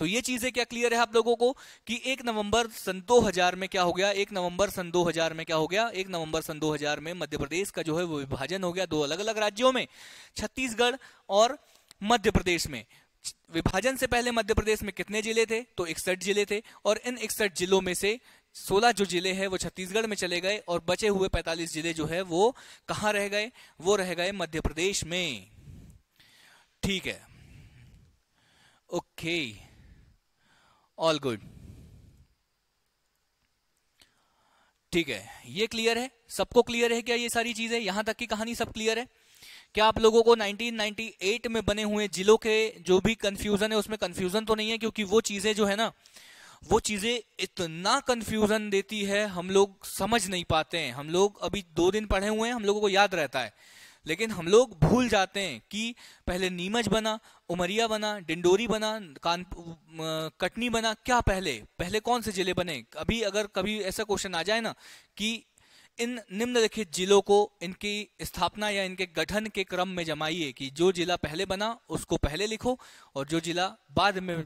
तो ये चीजें क्या क्लियर है आप लोगों को कि 1 नवंबर सन 2000 में क्या हो गया, 1 नवंबर सन 2000 में क्या हो गया, 1 नवंबर सन 2000 में मध्य प्रदेश का जो है वो विभाजन हो गया 2 अलग अलग राज्यों में, छत्तीसगढ़ और मध्य प्रदेश में। विभाजन से पहले मध्य प्रदेश में कितने जिले थे? तो 61 जिले थे। और इन 61 जिलों में से 16 जो जिले हैं वो छत्तीसगढ़ में चले गए और बचे हुए 45 जिले जो है वो कहां रह गए? वो रह गए मध्य प्रदेश में, ठीक है। ओके, ऑल गुड, ठीक है। ये क्लियर है, सबको क्लियर है क्या ये सारी चीजें? यहां तक की कहानी सब क्लियर है क्या आप लोगों को? 1998 में बने हुए जिलों के जो भी कंफ्यूजन है उसमें कंफ्यूजन तो नहीं है? क्योंकि वो चीजें जो है ना, वो चीजें इतना कंफ्यूजन देती है, हम लोग समझ नहीं पाते हैं। हम लोग अभी 2 दिन पढ़े हुए हैं, हम लोगों को याद रहता है, लेकिन हम लोग भूल जाते हैं कि पहले नीमच बना, उमरिया बना, डिंडोरी बना, कटनी बना, क्या पहले कौन से जिले बने? अभी अगर कभी ऐसा क्वेश्चन आ जाए ना कि इन निम्नलिखित जिलों को इनकी स्थापना या इनके गठन के क्रम में जमाइए कि जो जिला पहले बना उसको पहले लिखो और जो जिला बाद में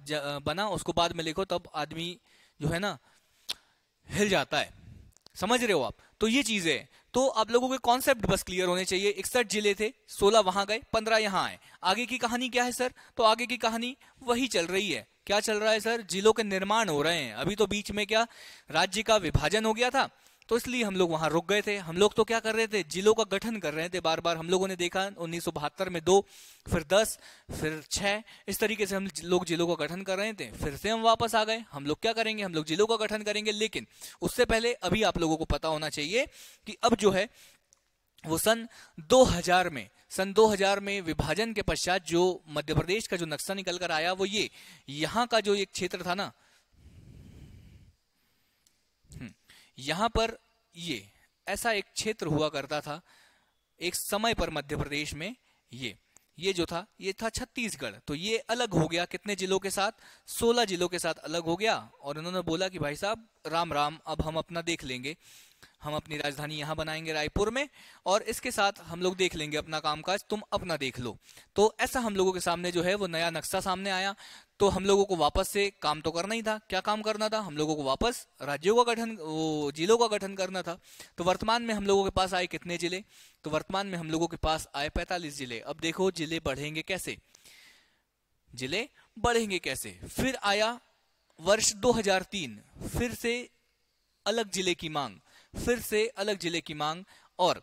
बना उसको बाद में लिखो, तब आदमी जो है ना हिल जाता है। समझ रहे हो आप? तो ये चीजें, तो आप लोगों के कॉन्सेप्ट बस क्लियर होने चाहिए। 61 जिले थे, 16 वहां गए, 15 यहां आए। आगे की कहानी क्या है सर? तो आगे की कहानी वही चल रही है। क्या चल रहा है सर? जिलों के निर्माण हो रहे हैं। अभी तो बीच में क्या राज्य का विभाजन हो गया था तो इसलिए हम लोग वहां रुक गए थे। हम लोग तो क्या कर रहे थे, जिलों का गठन कर रहे थे बार बार। हम लोगों ने देखा 1972 में 2, फिर 10, फिर 6, इस तरीके से हम लोग जिलों का गठन कर रहे थे। फिर से हम वापस आ गए। हम लोग क्या करेंगे, हम लोग जिलों का गठन करेंगे, लेकिन उससे पहले अभी आप लोगों को पता होना चाहिए कि अब जो है वो सन 2000 में विभाजन के पश्चात जो मध्य प्रदेश का जो नक्शा निकल कर आया वो ये, यहां का जो एक क्षेत्र था ना, यहां पर ये ऐसा एक क्षेत्र हुआ करता था एक समय पर मध्य प्रदेश में। ये जो था ये था छत्तीसगढ़। तो ये अलग हो गया कितने जिलों के साथ, 16 जिलों के साथ अलग हो गया। और उन्होंने बोला कि भाई साहब राम राम, अब हम अपना देख लेंगे, हम अपनी राजधानी यहां बनाएंगे रायपुर में, और इसके साथ हम लोग देख लेंगे अपना कामकाज, तुम अपना देख लो। तो ऐसा हम लोगों के सामने जो है वो नया नक्शा सामने आया। तो हम लोगों को वापस से काम तो करना ही था। क्या काम करना था, हम लोगों को वापस राज्यों का गठन, जिलों का गठन करना था। तो वर्तमान में हम लोगों के पास आए कितने जिले, तो वर्तमान में हम लोगों के पास आए 45 जिले। अब देखो जिले बढ़ेंगे कैसे, जिले बढ़ेंगे कैसे। फिर आया वर्ष 2003, फिर से अलग जिले की मांग, फिर से अलग जिले की मांग। और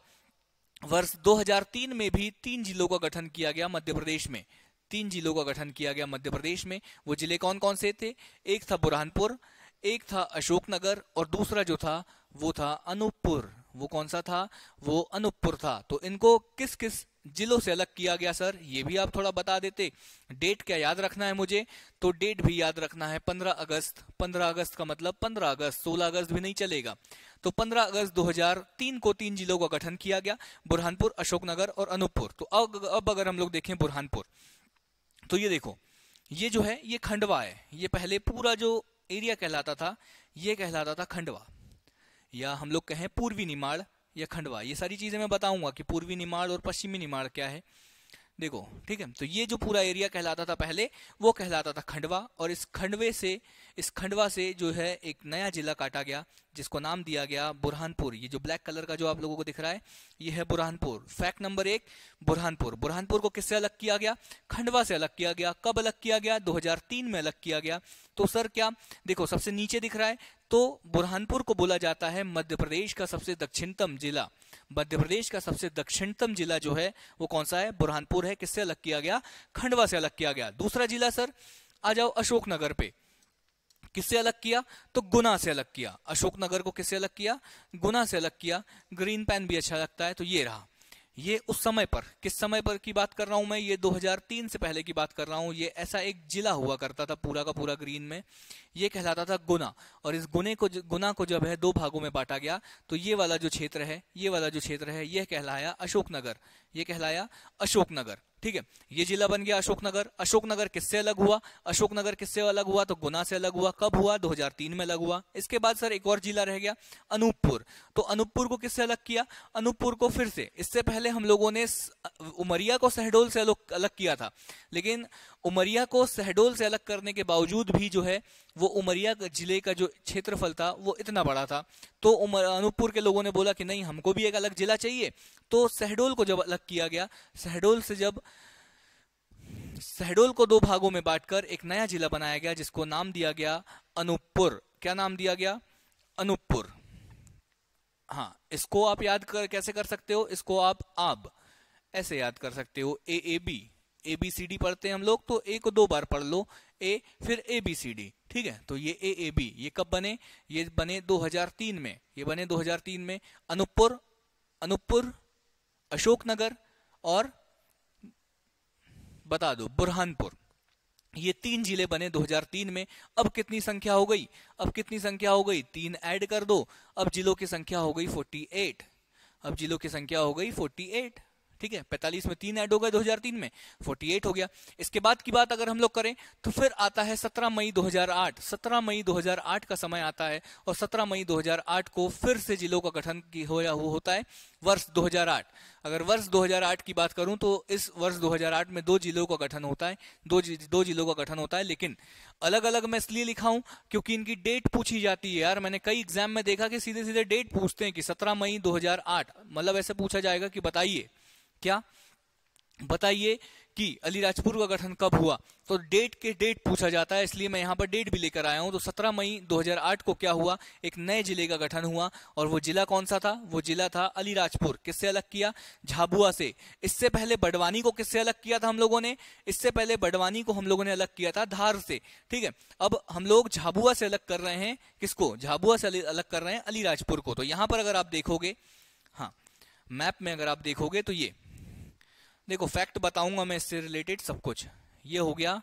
वर्ष 2003 में भी 3 जिलों का गठन किया गया मध्य प्रदेश में, 3 जिलों का गठन किया गया मध्य प्रदेश में। वो जिले कौन कौन से थे, एक था बुरहानपुर, एक था अशोकनगर, और दूसरा जो था वो था अनूपपुर। वो कौन सा था, वो अनूपपुर था। तो इनको किस किस जिलों से अलग किया गया सर, ये भी आप थोड़ा बता देते। डेट क्या याद रखना है मुझे, तो डेट भी याद रखना है 15 अगस्त। 15 अगस्त का मतलब 15 अगस्त, 16 अगस्त भी नहीं चलेगा। तो 15 अगस्त 2003 को 3 जिलों का गठन किया गया, बुरहानपुर, अशोकनगर और अनूपपुर। तो अब अगर हम लोग देखें बुरहानपुर, तो ये देखो, ये जो है ये खंडवा है। ये पहले पूरा जो एरिया कहलाता था ये कहलाता था खंडवा, या हम लोग कहें पूर्वी निमाड़ या खंडवा। ये सारी चीजें मैं बताऊंगा कि पूर्वी निमाड़ और पश्चिमी निमाड़ क्या है, देखो ठीक है। तो ये जो पूरा एरिया कहलाता था पहले, वो कहलाता था खंडवा। और इस खंडवा से जो है एक नया जिला काटा गया, जिसको नाम दिया गया बुरहानपुर। ये जो ब्लैक कलर का जो आप लोगों को दिख रहा है, ये है बुरहानपुर। Fact number 1, Burhanpur. बुरहानपुर को किससे अलग किया गया, खंडवा से अलग किया गया। कब अलग किया गया, 2003 में अलग किया गया। तो सर क्या, देखो सबसे नीचे दिख रहा है, तो बुरहानपुर को बोला जाता है मध्य प्रदेश का सबसे दक्षिणतम जिला। मध्य प्रदेश का सबसे दक्षिणतम जिला जो है वो कौन सा है, बुरहानपुर है। किससे अलग किया गया, खंडवा से अलग किया गया। दूसरा जिला सर आ जाओ अशोकनगर पे, किससे अलग किया, तो गुना से अलग किया। अशोकनगर को किससे अलग किया, गुना से अलग किया। ग्रीन पेन भी अच्छा लगता है, तो ये रहा। ये उस समय पर, किस समय पर की बात कर रहा हूं मैं, ये 2003 से पहले की बात कर रहा हूं। ये ऐसा एक जिला हुआ करता था पूरा का पूरा ग्रीन में, ये कहलाता था गुना। और इस गुना को जब है 2 भागों में बांटा गया, तो ये वाला जो क्षेत्र है, ये वाला जो क्षेत्र है, ये कहलाया अशोकनगर, ये कहलाया अशोकनगर। ठीक है, ये जिला बन गया अशोकनगर। अशोकनगर किससे अलग हुआ, अशोकनगर किससे अलग हुआ, तो गुना से अलग हुआ। कब हुआ, 2003 में अलग हुआ। इसके बाद सर एक और जिला रह गया अनूपपुर। तो अनूपपुर को किससे अलग किया, अनूपपुर को फिर से, इससे पहले हम लोगों ने उमरिया को शहडोल से अलग किया था, लेकिन उमरिया को शहडोल से अलग करने के बावजूद भी जो है वो उमरिया जिले का जो क्षेत्रफल था वो इतना बड़ा था। तो अनूपपुर के लोगों ने बोला कि नहीं, हमको भी एक अलग जिला चाहिए। तो शहडोल को जब अलग किया गया, शहडोल को 2 भागों में बांटकर एक नया जिला बनाया गया, जिसको नाम दिया गया अनूपपुर। क्या नाम दिया गया, अनूपपुर। हाँ, इसको आप याद कैसे कर सकते हो, इसको आप आब ऐसे याद कर सकते हो, ABCD पढ़ते हैं हम लोग, तो ए को 2 बार पढ़ लो, ए फिर ABCD। ठीक है, तो ये AAB, ये कब बने, ये बने 2003 में, ये बने 2003 में। अनूपपुर, अशोकनगर और बता दो बुरहानपुर, ये 3 जिले बने 2003 में। अब कितनी संख्या हो गई, 3 ऐड कर दो, अब जिलों की संख्या हो गई 48। ठीक है, 45 में 3 ऐड हो गए 2003 में, 48 हो गया। इसके बाद की बात अगर हम लोग करें तो फिर आता है 17 मई 2008। 17 मई 2008 का समय आता है, और 17 मई 2008 को फिर से जिलों का गठन होता है वर्ष 2008। अगर वर्ष 2008 की बात करूं तो इस वर्ष 2008 में 2 जिलों का गठन होता है, दो जिलों का गठन होता है। लेकिन अलग अलग मैं इसलिए लिखा हूं क्योंकि इनकी डेट पूछी जाती है यार। मैंने कई एग्जाम में देखा कि सीधे सीधे डेट पूछते हैं कि 17 मई 2008, मतलब ऐसे पूछा जाएगा कि बताइए, क्या बताइए कि अलीराजपुर का गठन कब हुआ, तो डेट पूछा जाता है, इसलिए मैं यहाँ पर डेट भी लेकर आया हूँ। तो 17 मई 2008 को क्या हुआ, एक नए जिले का गठन हुआ। और वो जिला कौन सा था, वो जिला था अलीराजपुर। किससे अलग किया, झाबुआ से। इससे पहले बड़वानी को किससे अलग किया था हम लोगों ने, इससे पहले बड़वानी को हम लोगों ने अलग किया था धार से। ठीक है, अब हम लोग झाबुआ से अलग कर रहे हैं, किसको, झाबुआ से अलग कर रहे हैं अलीराजपुर को। तो यहां पर अगर आप देखोगे, हाँ मैप में अगर आप देखोगे तो ये देखो, फैक्ट बताऊंगा मैं इससे रिलेटेड सब कुछ। ये हो गया,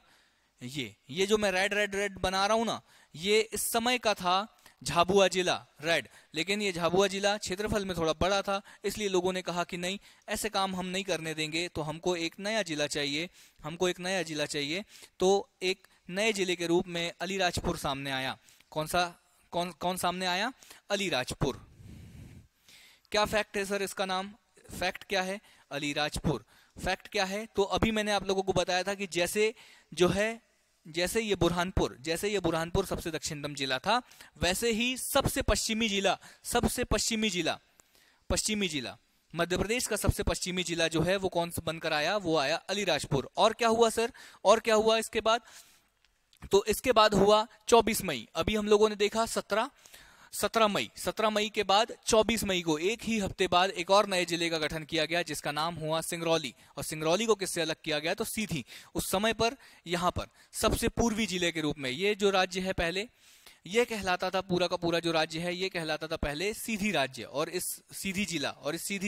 ये जो मैं रेड रेड रेड बना रहा हूं ना, ये इस समय का था झाबुआ जिला रेड। लेकिन ये झाबुआ जिला क्षेत्रफल में थोड़ा बड़ा था, इसलिए लोगों ने कहा कि नहीं, ऐसे काम हम नहीं करने देंगे, तो हमको एक नया जिला चाहिए, हमको एक नया जिला चाहिए। तो एक नए जिले के रूप में अलीराजपुर सामने आया। कौन सामने आया, अलीराजपुर। क्या फैक्ट है सर इसका नाम, फैक्ट क्या है, अलीराजपुर। फैक्ट क्या है, तो अभी मैंने आप लोगों को बताया था कि जैसे ये बुरहानपुर सबसे दक्षिणतम जिला था, वैसे ही सबसे पश्चिमी जिला मध्य प्रदेश का सबसे पश्चिमी जिला जो है वो कौन सा बनकर आया, वो आया अलीराजपुर। और क्या हुआ सर, और क्या हुआ इसके बाद, तो इसके बाद हुआ 24 मई। अभी हम लोगों ने देखा 17 मई के बाद 24 मई को एक ही हफ्ते बाद एक और नए जिले का गठन किया गया, जिसका नाम हुआ सिंगरौली। और सिंगरौली को किससे अलग किया गया, तो सीधी। उस समय पर यहां पर सबसे पूर्वी जिले के रूप में, ये जो राज्य है पहले, ये कहलाता था, पूरा का पूरा जो राज्य है ये कहलाता था पहले सीधी राज्य, और इस सीधी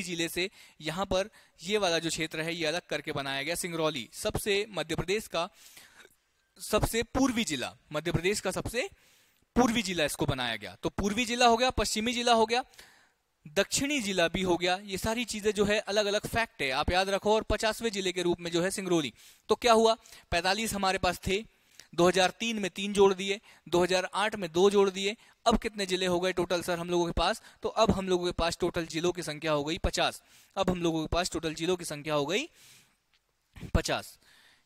जिले से यहां पर ये वाला जो क्षेत्र है ये अलग करके बनाया गया सिंगरौली। सबसे मध्य प्रदेश का सबसे पूर्वी जिला, मध्य प्रदेश का सबसे पूर्वी जिला इसको बनाया गया। तो पूर्वी जिला हो गया, पश्चिमी जिला हो गया, दक्षिणी जिला भी हो गया। ये सारी चीजें जो है अलग अलग फैक्ट है, आप याद रखो। और 50वें जिले के रूप में जो है सिंगरौली। तो क्या हुआ, 45 हमारे पास थे, 2003 में 3 जोड़ दिए, 2008 में 2 जोड़ दिए। अब कितने जिले हो गए टोटल सर हम लोगों के पास, तो अब हम लोगों के पास टोटल जिलों की संख्या हो गई 50। अब हम लोगों के पास टोटल जिलों की संख्या हो गई 50।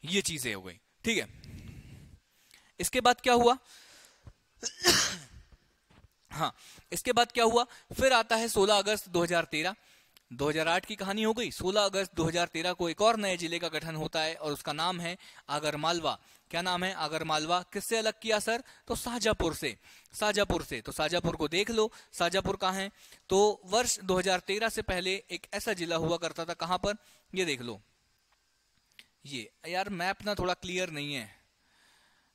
ये चीजें हो गई, ठीक है। इसके बाद क्या हुआ, हाँ इसके बाद क्या हुआ, फिर आता है 16 अगस्त 2013। 2008 की कहानी हो गई, 16 अगस्त 2013 को एक और नए जिले का गठन होता है और उसका नाम है आगरमालवा। क्या नाम है, आगरमालवा। किससे अलग किया सर, तो शाहजहांपुर से। तो शाहजहांपुर को देख लो, शाहजहांपुर कहाँ है, तो वर्ष 2013 से पहले एक ऐसा जिला हुआ करता था, कहां पर, ये देख लो। ये यार मैप ना थोड़ा क्लियर नहीं है,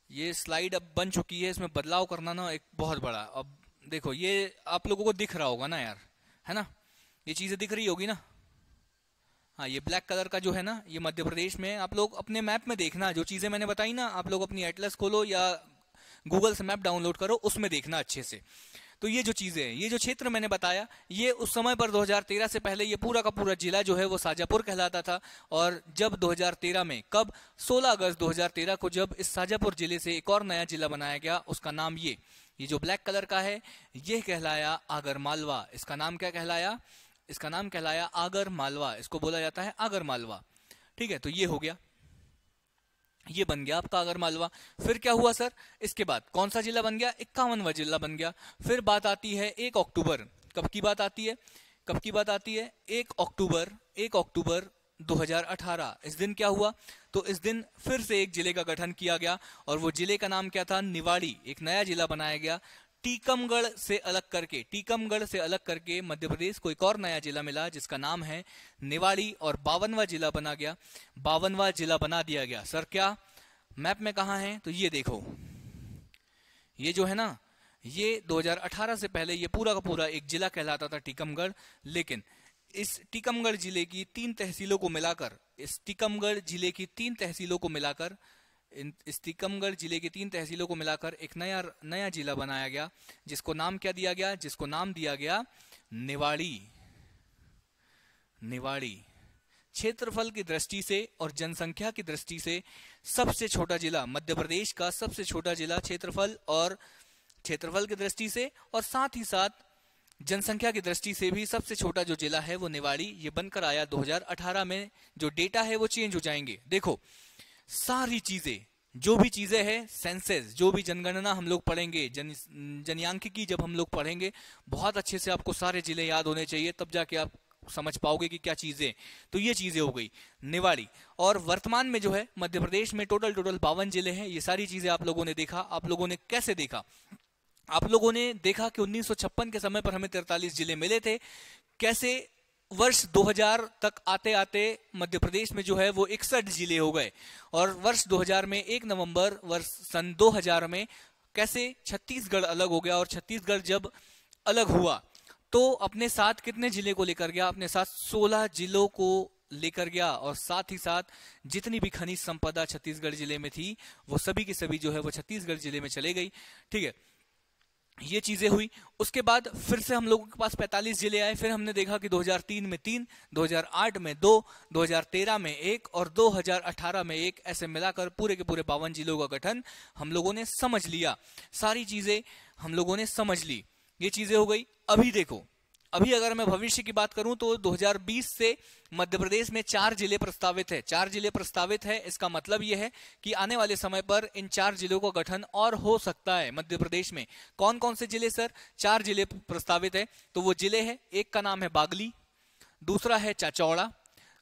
ये स्लाइड अब बन चुकी है, इसमें बदलाव करना ना एक बहुत बड़ा। अब देखो ये आप लोगों को दिख रहा होगा ना यार, है ना, ये चीजें दिख रही होगी ना। हाँ ये ब्लैक कलर का जो है ना, ये मध्य प्रदेश में, आप लोग अपने मैप में देखना, जो चीजें मैंने बताई ना, आप लोग अपनी एटलस खोलो या गूगल से मैप डाउनलोड करो, उसमें देखना अच्छे से। तो ये जो चीजें हैं, ये जो क्षेत्र मैंने बताया, ये उस समय पर 2013 से पहले ये पूरा का पूरा जिला जो है वो शाहजहांपुर कहलाता था। और जब 2013 में, कब, 16 अगस्त 2013 को जब इस शाहजहांपुर जिले से एक और नया जिला बनाया गया, उसका नाम ये जो ब्लैक कलर का है, ये कहलाया आगरमालवा। इसका नाम क्या कहलाया, इसका नाम कहलाया आगरमालवा, इसको बोला जाता है आगरमालवा, ठीक है। तो ये हो गया, ये बन गया आपका आगरमालवा। फिर क्या हुआ सर, इसके बाद कौन सा जिला बन गया, 51वां जिला बन गया। फिर बात आती है 1 अक्टूबर, कब की बात आती है, 1 अक्टूबर 2018। इस दिन क्या हुआ, तो इस दिन फिर से एक जिले का गठन किया गया और वो जिले का नाम क्या था, निवाड़ी। एक नया जिला बनाया गया, टीकमगढ़ से अलग करके मध्य प्रदेश को एक और नया जिला मिला जिसका नाम है निवाड़ी, और 52वां जिला बना गया, 52वां जिला बना दिया गया। सर क्या मैप में कहां है, तो ये देखो, ये जो है ना, ये 2018 से पहले ये पूरा का पूरा एक जिला कहलाता था टीकमगढ़। लेकिन इस टीकमगढ़ जिले की 3 तहसीलों को मिलाकर, इस टीकमगढ़ जिले की 3 तहसीलों को मिलाकर एक नया जिला बनाया गया, जिसको नाम क्या दिया गया, जिसको नाम दिया गया निवाड़ी। क्षेत्रफल की दृष्टि से और जनसंख्या की दृष्टि से सबसे छोटा जिला, मध्य प्रदेश का सबसे छोटा जिला क्षेत्रफल की दृष्टि से, और साथ ही साथ जनसंख्या की दृष्टि से भी सबसे छोटा जो जिला है वो निवाड़ी, ये बनकर आया 2018 में। जो डेटा है वो चेंज हो जाएंगे। देखो सारी चीजें, जो भी चीजें हैं, सेंसस, जो भी जनगणना हम लोग पढ़ेंगे, जनयांत्रिकी जब हम लोग पढ़ेंगे, बहुत अच्छे से आपको सारे जिले याद होने चाहिए, तब जाके आप समझ पाओगे कि क्या चीजें। तो ये चीजें हो गई निवाड़ी। और वर्तमान में जो है मध्य प्रदेश में टोटल 52 जिले हैं। ये सारी चीजें आप लोगों ने देखा। आप लोगों ने कैसे देखा? आप लोगों ने देखा कि 1956 के समय पर हमें 43 जिले मिले थे। कैसे वर्ष 2000 तक आते आते मध्य प्रदेश में जो है वो 61 जिले हो गए। और वर्ष 2000 में 1 नवंबर वर्ष सन 2000 में कैसे छत्तीसगढ़ अलग हो गया। और छत्तीसगढ़ जब अलग हुआ तो अपने साथ कितने जिले को लेकर गया? अपने साथ 16 जिलों को लेकर गया। और साथ ही साथ जितनी भी खनिज संपदा छत्तीसगढ़ जिले में थी वो सभी की सभी जो है वो छत्तीसगढ़ जिले में चले गई। ठीक है, ये चीजें हुई। उसके बाद फिर से हम लोगों के पास 45 जिले आए। फिर हमने देखा कि 2003 में 3, 2008 में 2, 2013 में 1 और 2018 में 1, ऐसे मिलाकर पूरे के पूरे 52 जिलों का गठन हम लोगों ने समझ लिया। सारी चीजें हम लोगों ने समझ ली। ये चीजें हो गई। अभी देखो, अभी अगर मैं भविष्य की बात करूं तो 2020 से मध्य प्रदेश में 4 जिले प्रस्तावित है। 4 जिले प्रस्तावित है। इसका मतलब यह है कि आने वाले समय पर इन 4 जिलों का गठन और हो सकता है मध्य प्रदेश में। कौन कौन से जिले सर? 4 जिले प्रस्तावित है। तो वो जिले हैं, एक का नाम है बागली, दूसरा है चाचौड़ा,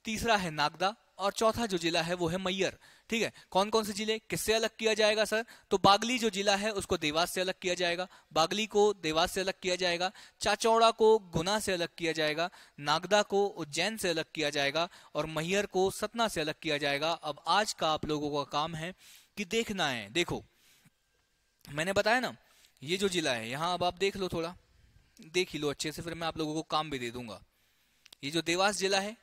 तीसरा है नागदा और चौथा जो जिला है वो है मैयर। ठीक है, कौन कौन से जिले किससे अलग किया जाएगा सर? तो बागली जो जिला है उसको देवास से अलग किया जाएगा। बागली को देवास से अलग किया जाएगा। चाचौड़ा को गुना से अलग किया जाएगा। नागदा को उज्जैन से अलग किया जाएगा और मैयर को सतना से अलग किया जाएगा। अब आज का आप लोगों का काम है कि देखना है। देखो, मैंने बताया ना ये जो जिला है यहां, अब आप देख लो, थोड़ा देख ही लो अच्छे से, फिर मैं आप लोगों को काम भी दे दूंगा। ये जो देवास जिला है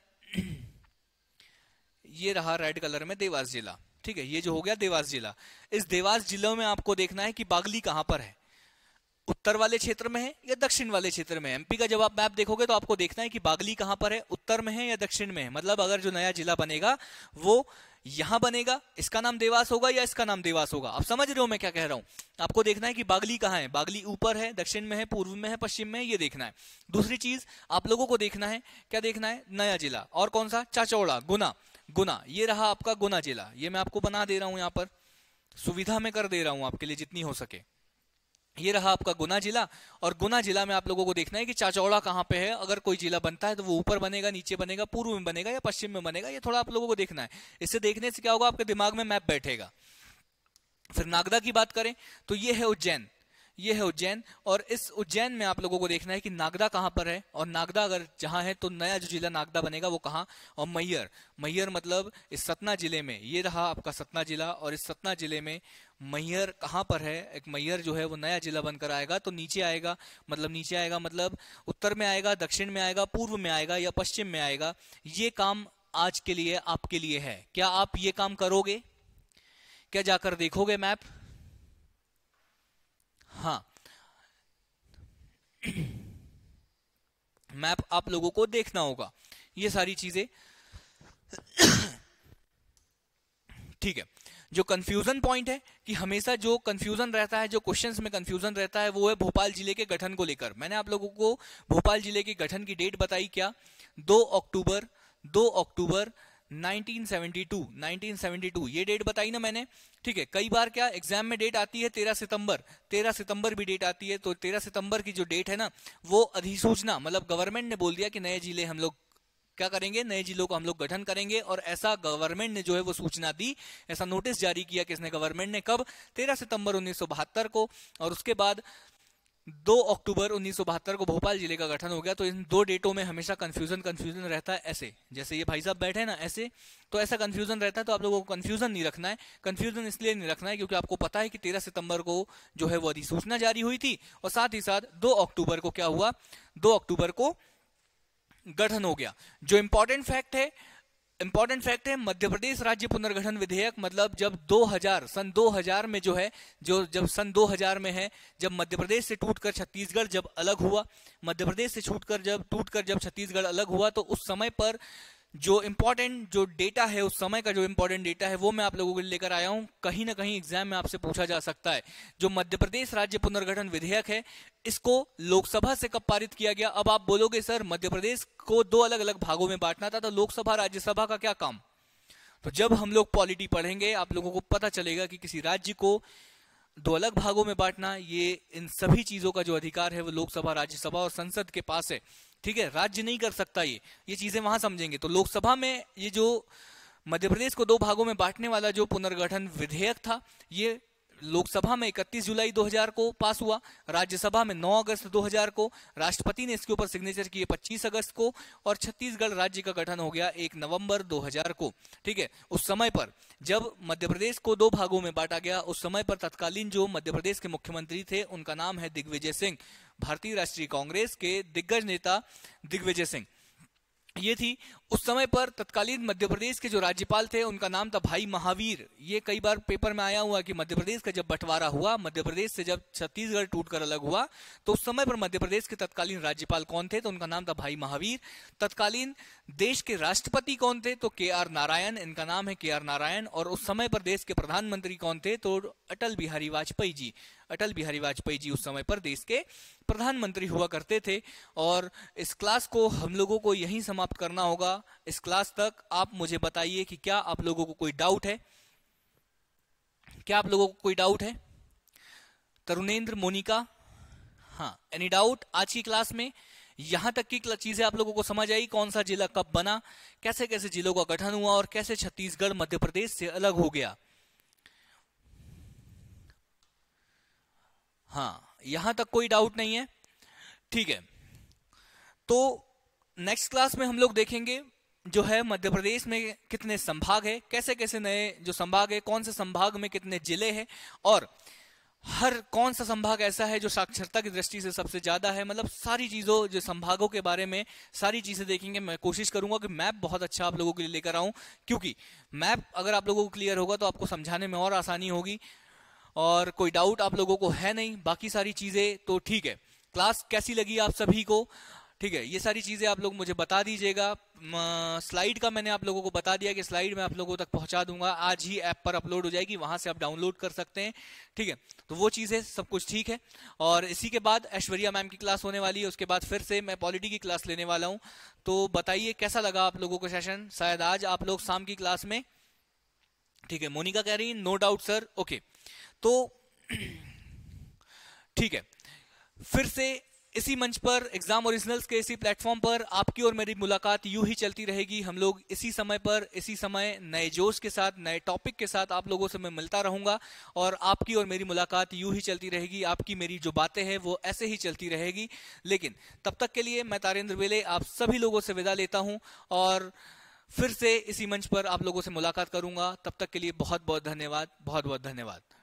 ये रहा रेड कलर में देवास जिला। ठीक है, ये जो हो गया देवास जिला। इस देवास जिलों में आपको देखना है कि बागली कहां पर है, उत्तर वाले क्षेत्र में है या दक्षिण वाले क्षेत्र में है। एमपी का जब आप मैप देखोगे तो आपको देखना है कि बागली कहां पर है, उत्तर में है या दक्षिण में है। मतलब अगर जो नया जिला बनेगा वो यहां बनेगा, इसका नाम देवास होगा या इसका नाम देवास होगा। आप समझ रहे हो मैं क्या कह रहा हूं? आपको देखना है कि बागली कहां है। बागली ऊपर है, दक्षिण में है, पूर्व में है, पश्चिम में है, ये देखना है। दूसरी चीज आप लोगों को देखना है, क्या देखना है? नया जिला। और कौन सा? चाचौड़ा, गुना। गुना, ये रहा आपका गुना जिला। ये मैं आपको बना दे रहा हूं, यहां पर सुविधा में कर दे रहा हूं आपके लिए जितनी हो सके। ये रहा आपका गुना जिला। और गुना जिला में आप लोगों को देखना है कि चाचौड़ा कहां पे है। अगर कोई जिला बनता है तो वो ऊपर बनेगा, नीचे बनेगा, पूर्व में बनेगा या पश्चिम में बनेगा, ये थोड़ा आप लोगों को देखना है। इससे देखने से क्या होगा, आपके दिमाग में मैप बैठेगा। फिर नागदा की बात करें तो ये है उज्जैन। ये है उज्जैन। और इस उज्जैन में आप लोगों को देखना है कि नागदा कहां पर है। और नागदा अगर जहां है तो नया जो जिला नागदा बनेगा वो कहां? और मैयर। मैयर मतलब इस सतना जिले में। ये रहा आपका सतना जिला। और इस सतना जिले में मैयर कहां पर है? एक मैयर जो है वो नया जिला बनकर आएगा तो नीचे आएगा। मतलब नीचे आएगा मतलब उत्तर में आएगा, दक्षिण में आएगा, पूर्व में आएगा या पश्चिम में आएगा। ये काम आज के लिए आपके लिए है। क्या आप ये काम करोगे? क्या जाकर देखोगे मैप? हाँ, मैप आप लोगों को देखना होगा, ये सारी चीजें। ठीक है, जो कंफ्यूजन पॉइंट है कि हमेशा जो कंफ्यूजन रहता है, जो क्वेश्चंस में कंफ्यूजन रहता है वो है भोपाल जिले के गठन को लेकर। मैंने आप लोगों को भोपाल जिले के गठन की डेट बताई क्या? 2 अक्टूबर 1972 ये डेट बताई ना मैंने। ठीक है, कई बार क्या एग्जाम में डेट आती है 13 सितंबर भी डेट आती है। तो 13 सितंबर की जो डेट है ना वो अधिसूचना, मतलब गवर्नमेंट ने बोल दिया कि नए जिले हम लोग क्या करेंगे, नए जिलों का हम लोग गठन करेंगे। और ऐसा गवर्नमेंट ने जो है वो सूचना दी, ऐसा नोटिस जारी किया। किसने? गवर्नमेंट ने। कब? 13 सितंबर 1972 को। और उसके बाद 2 अक्टूबर 1972 को भोपाल जिले का गठन हो गया। तो इन दो डेटों में हमेशा कंफ्यूजन रहता है। ऐसे जैसे ये भाई साहब बैठे हैं ना, ऐसे तो ऐसा कंफ्यूजन रहता है। तो आप लोगों को कंफ्यूजन नहीं रखना है। कंफ्यूजन इसलिए नहीं रखना है क्योंकि आपको पता है कि 13 सितंबर को जो है वो अधिसूचना जारी हुई थी। और साथ ही साथ 2 अक्टूबर को क्या हुआ? 2 अक्टूबर को गठन हो गया। जो इंपॉर्टेंट फैक्ट है मध्य प्रदेश राज्य पुनर्गठन विधेयक। मतलब जब सन 2000 में जो है, जब सन 2000 में है, जब मध्य प्रदेश से टूटकर छत्तीसगढ़ जब अलग हुआ, मध्य प्रदेश से टूटकर जब छत्तीसगढ़ अलग हुआ, तो उस समय पर जो डेटा है, उस समय का जो इंपॉर्टेंट डेटा है वो मैं आप लोगों के लिए लेकर आया हूं। कहीं ना कहीं एग्जाम में आपसे पूछा जा सकता है। जो मध्य प्रदेश राज्य पुनर्गठन विधेयक है, इसको लोकसभा से कब पारित किया गया? अब आप बोलोगे सर मध्य प्रदेश को 2 अलग अलग भागों में बांटना था, तो लोकसभा राज्यसभा का क्या काम? तो जब हम लोग पॉलिटी पढ़ेंगे आप लोगों को पता चलेगा कि किसी राज्य को 2 अलग भागों में बांटना, ये इन सभी चीजों का जो अधिकार है वो लोकसभा, राज्यसभा और संसद के पास है। ठीक है, राज्य नहीं कर सकता ये चीजें वहां समझेंगे। तो लोकसभा में ये जो मध्य प्रदेश को दो भागों में बांटने वाला जो पुनर्गठन विधेयक था, ये लोकसभा में 31 जुलाई 2000 को पास हुआ, राज्यसभा में 9 अगस्त 2000 को, राष्ट्रपति ने इसके ऊपर सिग्नेचर किए 25 अगस्त को, और छत्तीसगढ़ राज्य का गठन हो गया 1 नवंबर 2000 को। ठीक है, उस समय पर जब मध्य प्रदेश को दो भागों में बांटा गया, उस समय पर तत्कालीन जो मध्य प्रदेश के मुख्यमंत्री थे उनका नाम है दिग्विजय सिंह, भारतीय राष्ट्रीय कांग्रेस के दिग्गज नेता दिग्विजय सिंह। ये थी उस समय पर तत्कालीन मध्य प्रदेश के जो राज्यपाल थे, उनका नाम था भाई महावीर। ये कई बार पेपर में आया हुआ कि मध्य प्रदेश का जब बंटवारा हुआ, मध्य प्रदेश से जब छत्तीसगढ़ टूटकर अलग हुआ, तो उस समय पर मध्य प्रदेश के तत्कालीन राज्यपाल कौन थे, तो उनका नाम था भाई महावीर। तत्कालीन देश के राष्ट्रपति कौन थे, तो KR नारायण, इनका नाम है KR नारायण। और उस समय पर देश के प्रधानमंत्री कौन थे, तो अटल बिहारी वाजपेयी जी। अटल बिहारी वाजपेयी जी उस समय पर देश के प्रधानमंत्री हुआ करते थे। और इस क्लास को हम लोगों को यहीं समाप्त करना होगा। इस क्लास तक आप मुझे बताइए कि क्या आप लोगों को कोई डाउट है, क्या आप लोगों को कोई डाउट है? तरुणेंद्र, मोनिका, हाँ, एनी डाउट आज की क्लास में? यहां तक की चीजें आप लोगों को समझ आई, कौन सा जिला कब बना, कैसे कैसे जिलों का गठन हुआ और कैसे छत्तीसगढ़ मध्य प्रदेश से अलग हो गया? हाँ, यहां तक कोई डाउट नहीं है? ठीक है, तो नेक्स्ट क्लास में हम लोग देखेंगे जो है मध्य प्रदेश में कितने संभाग है, कैसे कैसे नए जो संभाग है, कौन से संभाग में कितने जिले हैं, और हर कौन सा संभाग ऐसा है जो साक्षरता की दृष्टि से सबसे ज्यादा है। मतलब सारी चीजों, जो संभागों के बारे में सारी चीजें देखेंगे। मैं कोशिश करूंगा कि मैप बहुत अच्छा आप लोगों के लिए लेकर आऊं, क्योंकि मैप अगर आप लोगों को क्लियर होगा तो आपको समझाने में और आसानी होगी। और कोई डाउट आप लोगों को है नहीं, बाकी सारी चीजें तो ठीक है। क्लास कैसी लगी आप सभी को? ठीक है, ये सारी चीजें आप लोग मुझे बता दीजिएगा। स्लाइड का मैंने आप लोगों को बता दिया कि स्लाइड मैं आप लोगों तक पहुंचा दूंगा, आज ही ऐप पर अपलोड हो जाएगी, वहां से आप डाउनलोड कर सकते हैं। ठीक है, तो वो चीजें सब कुछ ठीक है। और इसी के बाद ऐश्वर्या मैम की क्लास होने वाली है, उसके बाद फिर से मैं पॉलिटी की क्लास लेने वाला हूं। तो बताइए कैसा लगा आप लोगों को सेशन, शायद आज आप लोग शाम की क्लास में। ठीक है, मोनिका कह रही नो डाउट सर, ओके। तो ठीक है, फिर से इसी मंच पर एग्जाम ओरिजिनल्स के इसी प्लेटफॉर्म पर आपकी और मेरी मुलाकात यूं ही चलती रहेगी। हम लोग इसी समय पर, इसी समय नए जोश के साथ, नए टॉपिक के साथ आप लोगों से मैं मिलता रहूंगा, और आपकी और मेरी मुलाकात यूं ही चलती रहेगी। आपकी मेरी जो बातें हैं वो ऐसे ही चलती रहेगी। लेकिन तब तक के लिए मैं तारेंद्र वेले आप सभी लोगों से विदा लेता हूं, और फिर से इसी मंच पर आप लोगों से मुलाकात करूंगा। तब तक के लिए बहुत बहुत धन्यवाद, बहुत बहुत धन्यवाद।